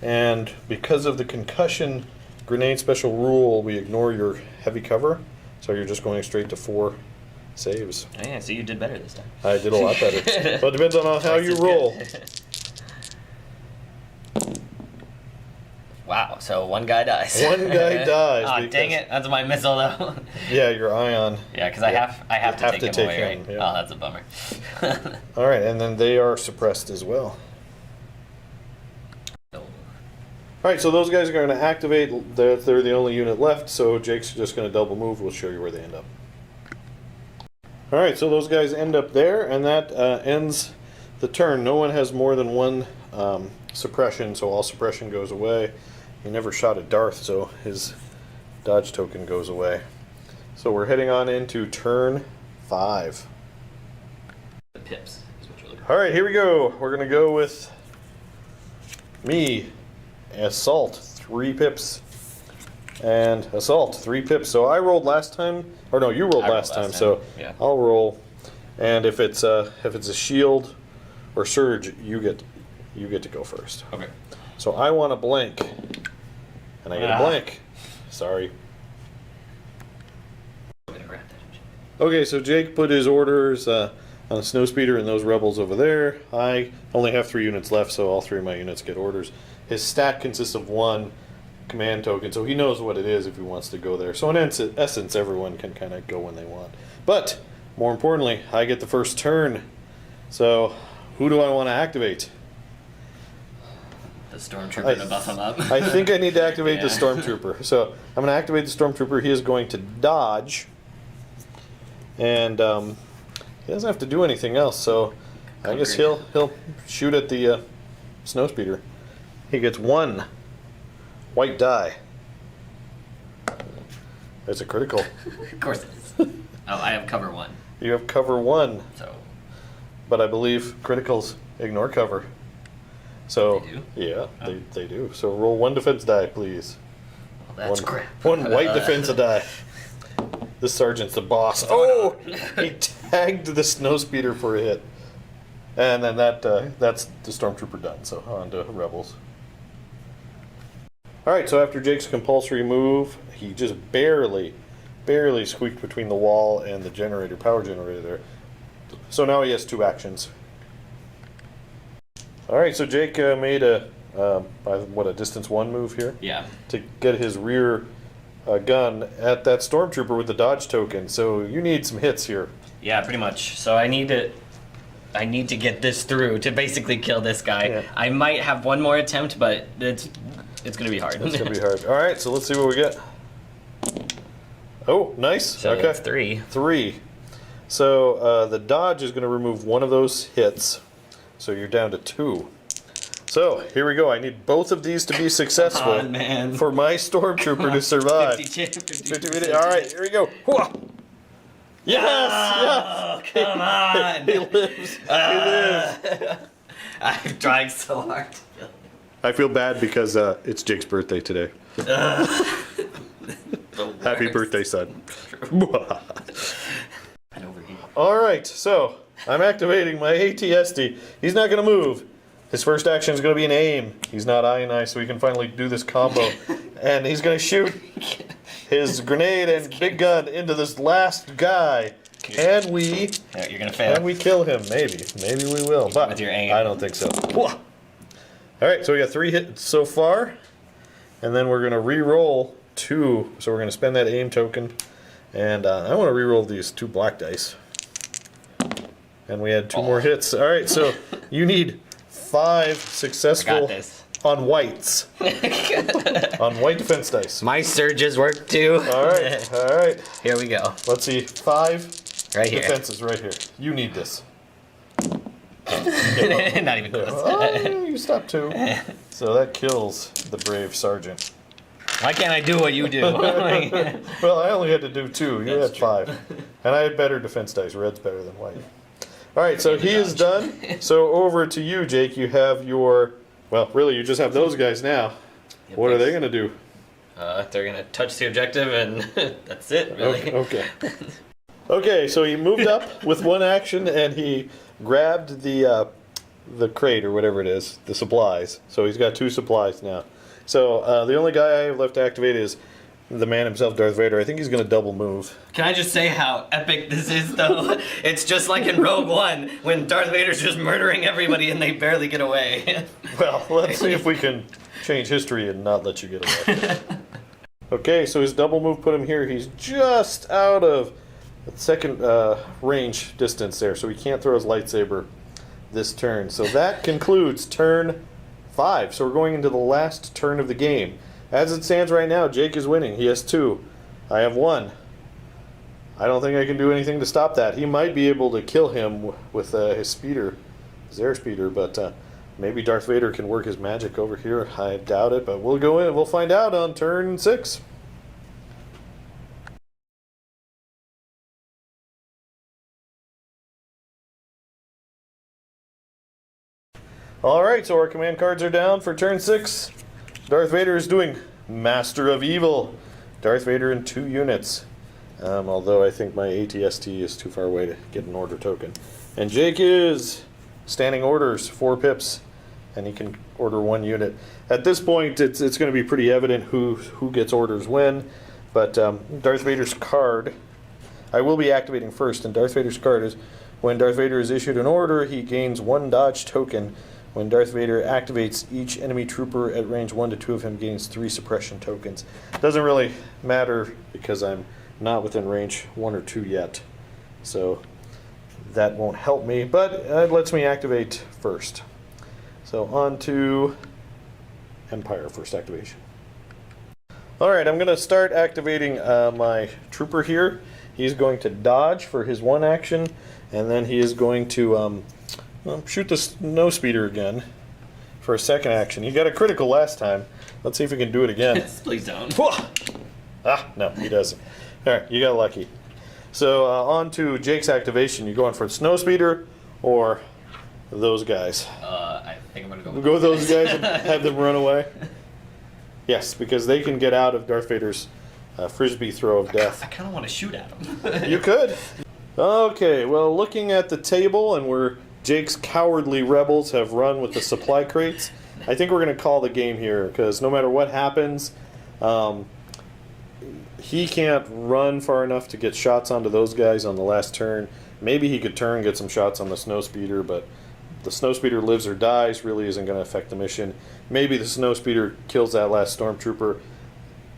and because of the concussion grenade special rule, we ignore your heavy cover, so you're just going straight to 4 saves. Oh, yeah, so you did better this time. I did a lot better. Well, it depends on how Twice you as roll. good. Wow, so 1 guy dies. 1 guy dies. Oh, dang because- it! That's my missile though. Yeah, your ion. Yeah, because I have to take him away, right? yeah. Oh, that's a bummer. All right, and then they are suppressed as well. Oh. All right, so those guys are going to activate. They're the only unit left, so Jake's just going to double move. We'll show you where they end up. All right, so those guys end up there, and that ends the turn. No one has more than 1 suppression, so all suppression goes away. He never shot at Darth, so his dodge token goes away. So we're heading on into turn 5. The pips is what you're looking All right, here we go. We're going to go with me. Assault, 3 pips. And assault, 3 pips. So I rolled last time, or no, you rolled last time. So yeah. I'll roll. And if it's a shield or surge, you get to go first. Okay. So I want a blank, and I get a blank. Sorry. I'm gonna grab that. Okay, so Jake put his orders on a snowspeeder and those rebels over there. I only have 3 units left, so all 3 of my units get orders. His stack consists of 1 command token, so he knows what it is if he wants to go there. So in essence, everyone can kind of go when they want. But more importantly, I get the first turn. So who do I want to activate? The stormtrooper to buff him up. I think I need to activate the Yeah. stormtrooper. So I'm going to activate the stormtrooper. He is going to dodge, and he doesn't have to do anything else. So I guess he'll shoot at the snowspeeder. He gets 1 white die. That's a critical. Of course it is. Oh, I have cover 1. You have cover 1, So but I believe criticals ignore cover. So They do? yeah, Oh. they do. So roll 1 defense die, please. well, that's 1 crap. 1 white defense die. This sergeant's the boss. Oh, he tagged the snowspeeder for a hit, and then that's the stormtrooper done. So on to rebels. All right. So after Jake's compulsory move, he just barely squeaked between the wall and the power generator there. So now he has 2 actions. All right. So Jake made a distance 1 move here Yeah. to get his rear gun at that stormtrooper with the dodge token. So you need some hits here. Yeah, pretty much. So I need to get this through to basically kill this guy. Yeah. I might have 1 more attempt, but it's gonna be hard. It's gonna be hard. All right, so let's see what we get. Oh, nice. So okay, that's 3. 3. So the dodge is going to remove 1 of those hits. So you're down to 2. So here we go. I need both of these to be successful on, man. for my stormtrooper to survive. 50. All right, here we go. Whoa. Yes, Oh, come on! yes. He lives. He lives. I'm trying so hard to kill him. I feel bad because it's Jake's birthday today. Happy birthday, son. And overheat. All right, so I'm activating my ATSD. He's not going to move. His first action is going to be an aim. He's not ionized, so we can finally do this combo. And he's going to shoot his grenade and big gun into this last guy. Can we? Yeah, you're gonna fail. Can we kill him? Maybe. Maybe we will. But With your aim. I don't think so. All right, so we got 3 hits so far. And then we're going to re-roll 2. So we're going to spend that aim token. And I want to re-roll these 2 black dice. And we had 2 more hits. All right, so you need 5 successful Got this. on whites. On white defense dice. My surges work too. All right, all right. Here we go. Let's see, 5 Right here. defenses right here. You need this. Not even close. Oh, you stopped 2. So that kills the brave sergeant. Why can't I do what you do? Well, I only had to do 2. You That's had 5. And I had better defense dice. Red's better than white. All right, so he is done. So over to you, Jake. You have your... Well, really, you just have those guys now. What are they going to do? They're gonna touch the objective, and that's it. Really. Okay. Okay, so he moved up with 1 action, and he grabbed the crate or whatever it is, the supplies. So he's got 2 supplies now. So the only guy I have left to activate is the man himself, Darth Vader. I think he's going to double move. Can I just say how epic this is, though? It's just like in Rogue One, when Darth Vader's just murdering everybody and they barely get away. Well, let's see if we can change history and not let you get away. Okay, so his double move put him here. He's just out of the second range distance there, so he can't throw his lightsaber this turn. So that concludes turn 5. So we're going into the last turn of the game. As it stands right now, Jake is winning. He has 2. I have 1. I don't think I can do anything to stop that. He might be able to kill him with his speeder, his airspeeder, but maybe Darth Vader can work his magic over here. I doubt it, but we'll go in. We'll find out on turn 6. All right, so our command cards are down for turn 6. Darth Vader is doing Master of Evil. Darth Vader in 2 units. Although I think my ATST is too far away to get an order token. And Jake is standing orders, 4 pips, and he can order 1 unit. At this point, it's going to be pretty evident who gets orders when. But Darth Vader's card, I will be activating first, and Darth Vader's card is when Darth Vader is issued an order, he gains 1 dodge token. When Darth Vader activates, each enemy trooper at range 1 to 2 of him gains 3 suppression tokens. Doesn't really matter because I'm not within range 1 or 2 yet. So that won't help me, but it lets me activate first. So on to Empire first activation. Alright, I'm going to start activating my trooper here. He's going to dodge for his 1 action, and then he is going to shoot the snow speeder again for a 2nd action. He got a critical last time. Let's see if we can do it again. Please don't. No, he doesn't. Alright, you got lucky. So on to Jake's activation. You going for the snow speeder or those guys? I think I'm gonna go. We'll go with those guys and have them run away? Yes, because they can get out of Darth Vader's frisbee throw of death. I kind of want to shoot at him. You could. Okay, well, looking at the table and where Jake's cowardly rebels have run with the supply crates, I think we're going to call the game here, because no matter what happens, he can't run far enough to get shots onto those guys on the last turn. Maybe he could turn and get some shots on the snow speeder, but the snow speeder lives or dies really isn't going to affect the mission. Maybe the snow speeder kills that last stormtrooper.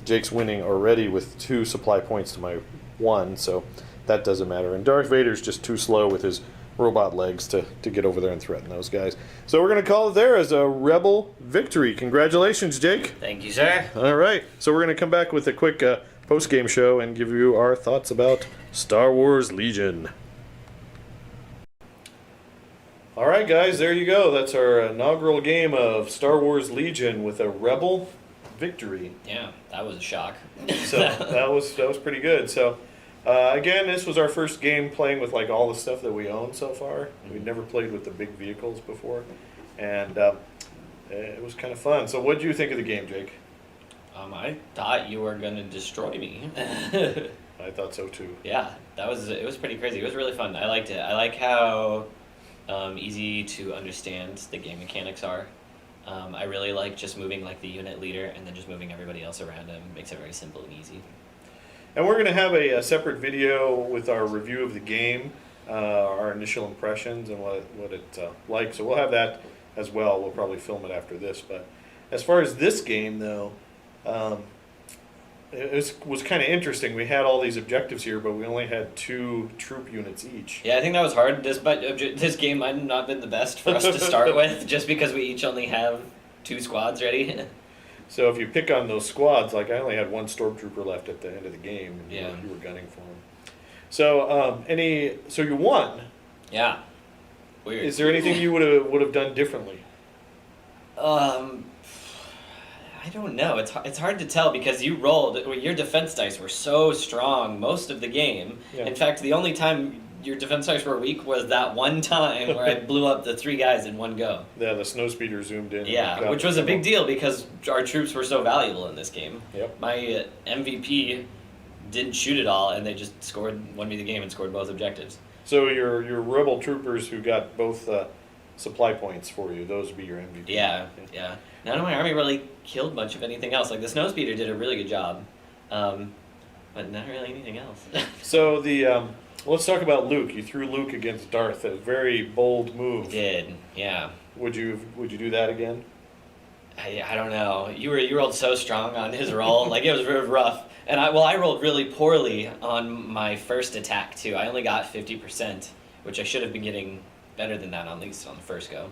Jake's winning already with 2 supply points to my 1, so that doesn't matter. And Darth Vader's just too slow with his robot legs to get over there and threaten those guys. So we're going to call it there as a Rebel victory. Congratulations, Jake. Thank you, sir. All right, so we're going to come back with a quick post-game show and give you our thoughts about Star Wars Legion. All right, guys, there you go. That's our inaugural game of Star Wars Legion with a Rebel victory. Yeah, that was a shock. So that was pretty good. So again, this was our first game playing with like all the stuff that we own so far. We'd never played with the big vehicles before, and it was kind of fun. So what did you think of the game, Jake? I thought you were gonna destroy me. I thought so too. Yeah, it was pretty crazy. It was really fun. I liked it. I like how easy to understand the game mechanics are. I really like just moving like the unit leader and then just moving everybody else around him. Makes it very simple and easy. And we're going to have a separate video with our review of the game, our initial impressions and what it's like. So we'll have that as well. We'll probably film it after this. But as far as this game, though, was kind of interesting. We had all these objectives here, but we only had 2 troop units each. Yeah, I think that was hard. This game might not have been the best for us to start with, just because we each only have 2 squads ready. So if you pick on those squads, like I only had 1 stormtrooper left at the end of the game, and Yeah. you were gunning for him. So so you won. Yeah. Weird. Is there anything you would have done differently? I don't know. It's hard to tell because you rolled. Your defense dice were so strong most of the game. Yeah. In fact, the only time your defense dice were weak was that one time where I blew up the 3 guys in one go. Yeah, the snowspeeder zoomed in. Yeah, which was a big deal because our troops were so valuable in this game. Yep. My MVP didn't shoot at all, and they just won me the game and scored both objectives. So your rebel troopers who got both supply points for you, those would be your MVP. Yeah. None of my army really killed much of anything else. Like the snowspeeder did a really good job, but not really anything else. So let's talk about Luke. You threw Luke against Darth. A very bold move. Did, yeah. Would you do that again? I don't know. You rolled so strong on his roll, like it was really rough. And I rolled really poorly on my first attack too. I only got 50%, which I should have been getting better than that, at least on the first go.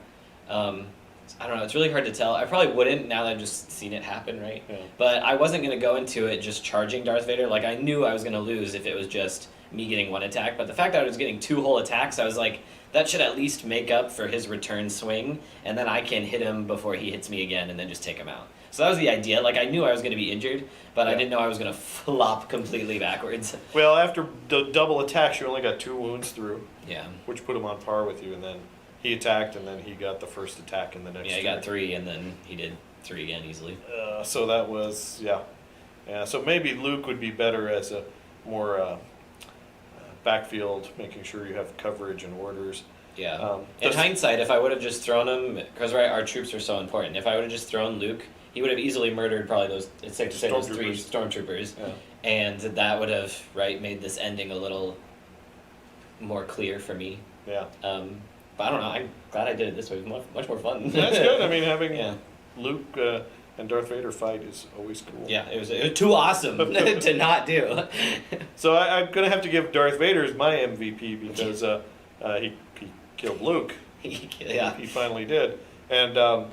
I don't know. It's really hard to tell. I probably wouldn't now that I've just seen it happen, right? Yeah. But I wasn't going to go into it just charging Darth Vader. Like, I knew I was going to lose if it was just me getting 1 attack. But the fact that I was getting 2 whole attacks, I was like, that should at least make up for his return swing. And then I can hit him before he hits me again and then just take him out. So that was the idea. Like, I knew I was going to be injured, but I didn't know I was going to flop completely backwards. Well, after the double attacks, you only got 2 wounds through, Yeah. which put him on par with you, and then he attacked, and then he got the first attack in the next. Yeah, he got 3, and then he did 3 again easily. So that was yeah. So maybe Luke would be better as a more backfield, making sure you have coverage and orders. Yeah. In hindsight, if I would have just thrown him, because our troops are so important, if I would have just thrown Luke, he would have easily murdered probably those, it's safe to say, those 3 stormtroopers. Yeah. And that would have, made this ending a little more clear for me. Yeah. But I don't know, I'm glad I did it this way. It was much more fun. That's good. I mean, having Yeah. Luke and Darth Vader fight is always cool. Yeah, it was too awesome to not do. So I'm going to have to give Darth Vader as my MVP because he killed Luke. Yeah. He finally did. And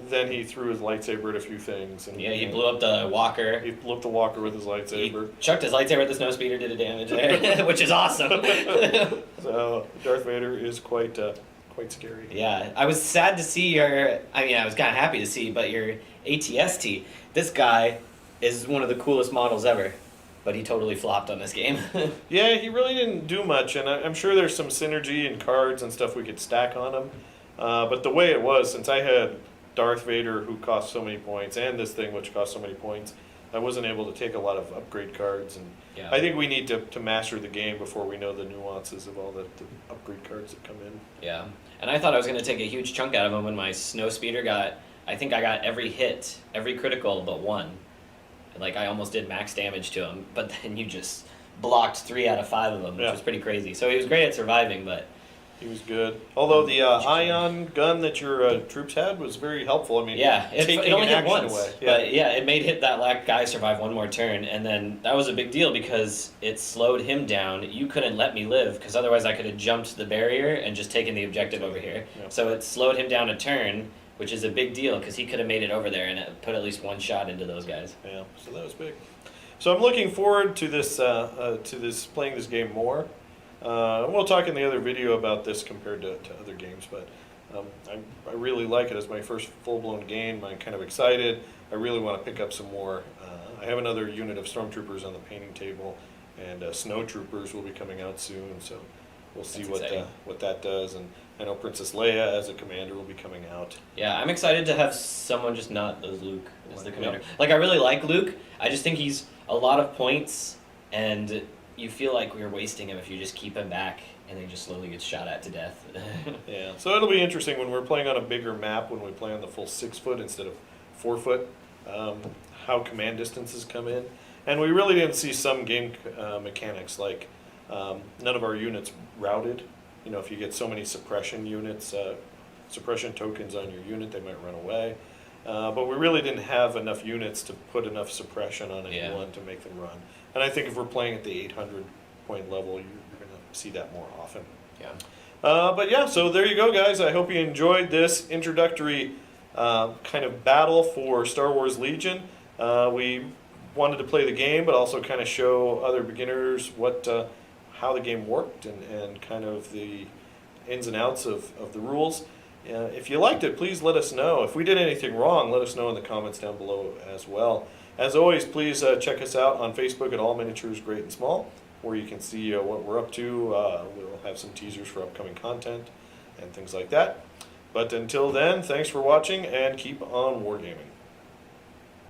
then he threw his lightsaber at a few things. And Yeah, he blew up the walker. He blew up the walker with his He lightsaber. chucked his lightsaber at the snowspeeder, did a damage there, which is awesome. So Darth Vader is quite scary. Yeah, I was sad to see your. I mean, I was kind of happy to see, but your ATST. This guy is one of the coolest models ever, but he totally flopped on this game. Yeah, he really didn't do much, and I'm sure there's some synergy and cards and stuff we could stack on him. But the way it was, since I had Darth Vader, who cost so many points, and this thing, which cost so many points, I wasn't able to take a lot of upgrade cards. And Yeah. I think we need to master the game before we know the nuances of all the upgrade cards that come in. Yeah, and I thought I was going to take a huge chunk out of him when my snowspeeder got. I think I got every hit, every critical but 1. Like I almost did max damage to him, but then you just blocked 3 out of 5 of them, which Yeah. was pretty crazy. So he was great at surviving, but. He was good. Although the ion gun that your troops had was very helpful. I mean, Yeah, it taking only hit action once, away. but yeah, it made that guy survive 1 more turn, and then that was a big deal because it slowed him down. You couldn't let me live because otherwise I could have jumped the barrier and just taken the objective over here. Yeah. So it slowed him down a turn, which is a big deal because he could have made it over there and it put at least 1 shot into those guys. Yeah, so that was big. So I'm looking forward to this playing this game more. We'll talk in the other video about this compared to other games, but I really like it as my first full-blown game. I'm kind of excited. I really want to pick up some more. I have another unit of stormtroopers on the painting table, and snow troopers will be coming out soon, so we'll see That's exciting. what that does. And I know Princess Leia as a commander will be coming out. Yeah, I'm excited to have someone just not as Luke as the commander. Yep. Like, I really like Luke. I just think he's a lot of points, and you feel like we're wasting him if you just keep him back and then he just slowly gets shot at to death. Yeah, so it'll be interesting when we're playing on a bigger map, when we play on the full 6 foot instead of 4 foot, how command distances come in. And we really didn't see some game mechanics like none of our units routed. You know, if you get so many suppression units, suppression tokens on your unit, they might run away. But we really didn't have enough units to put enough suppression on anyone to make them run. And I think if we're playing at the 800 point level, you're going to see that more often. Yeah. But yeah, so there you go, guys. I hope you enjoyed this introductory kind of battle for Star Wars Legion. We wanted to play the game, but also kind of show other beginners what how the game worked and kind of the ins and outs of the rules. If you liked it, please let us know. If we did anything wrong, let us know in the comments down below as well. As always, please check us out on Facebook at All Miniatures Great and Small, where you can see what we're up to. We'll have some teasers for upcoming content and things like that. But until then, thanks for watching and keep on wargaming.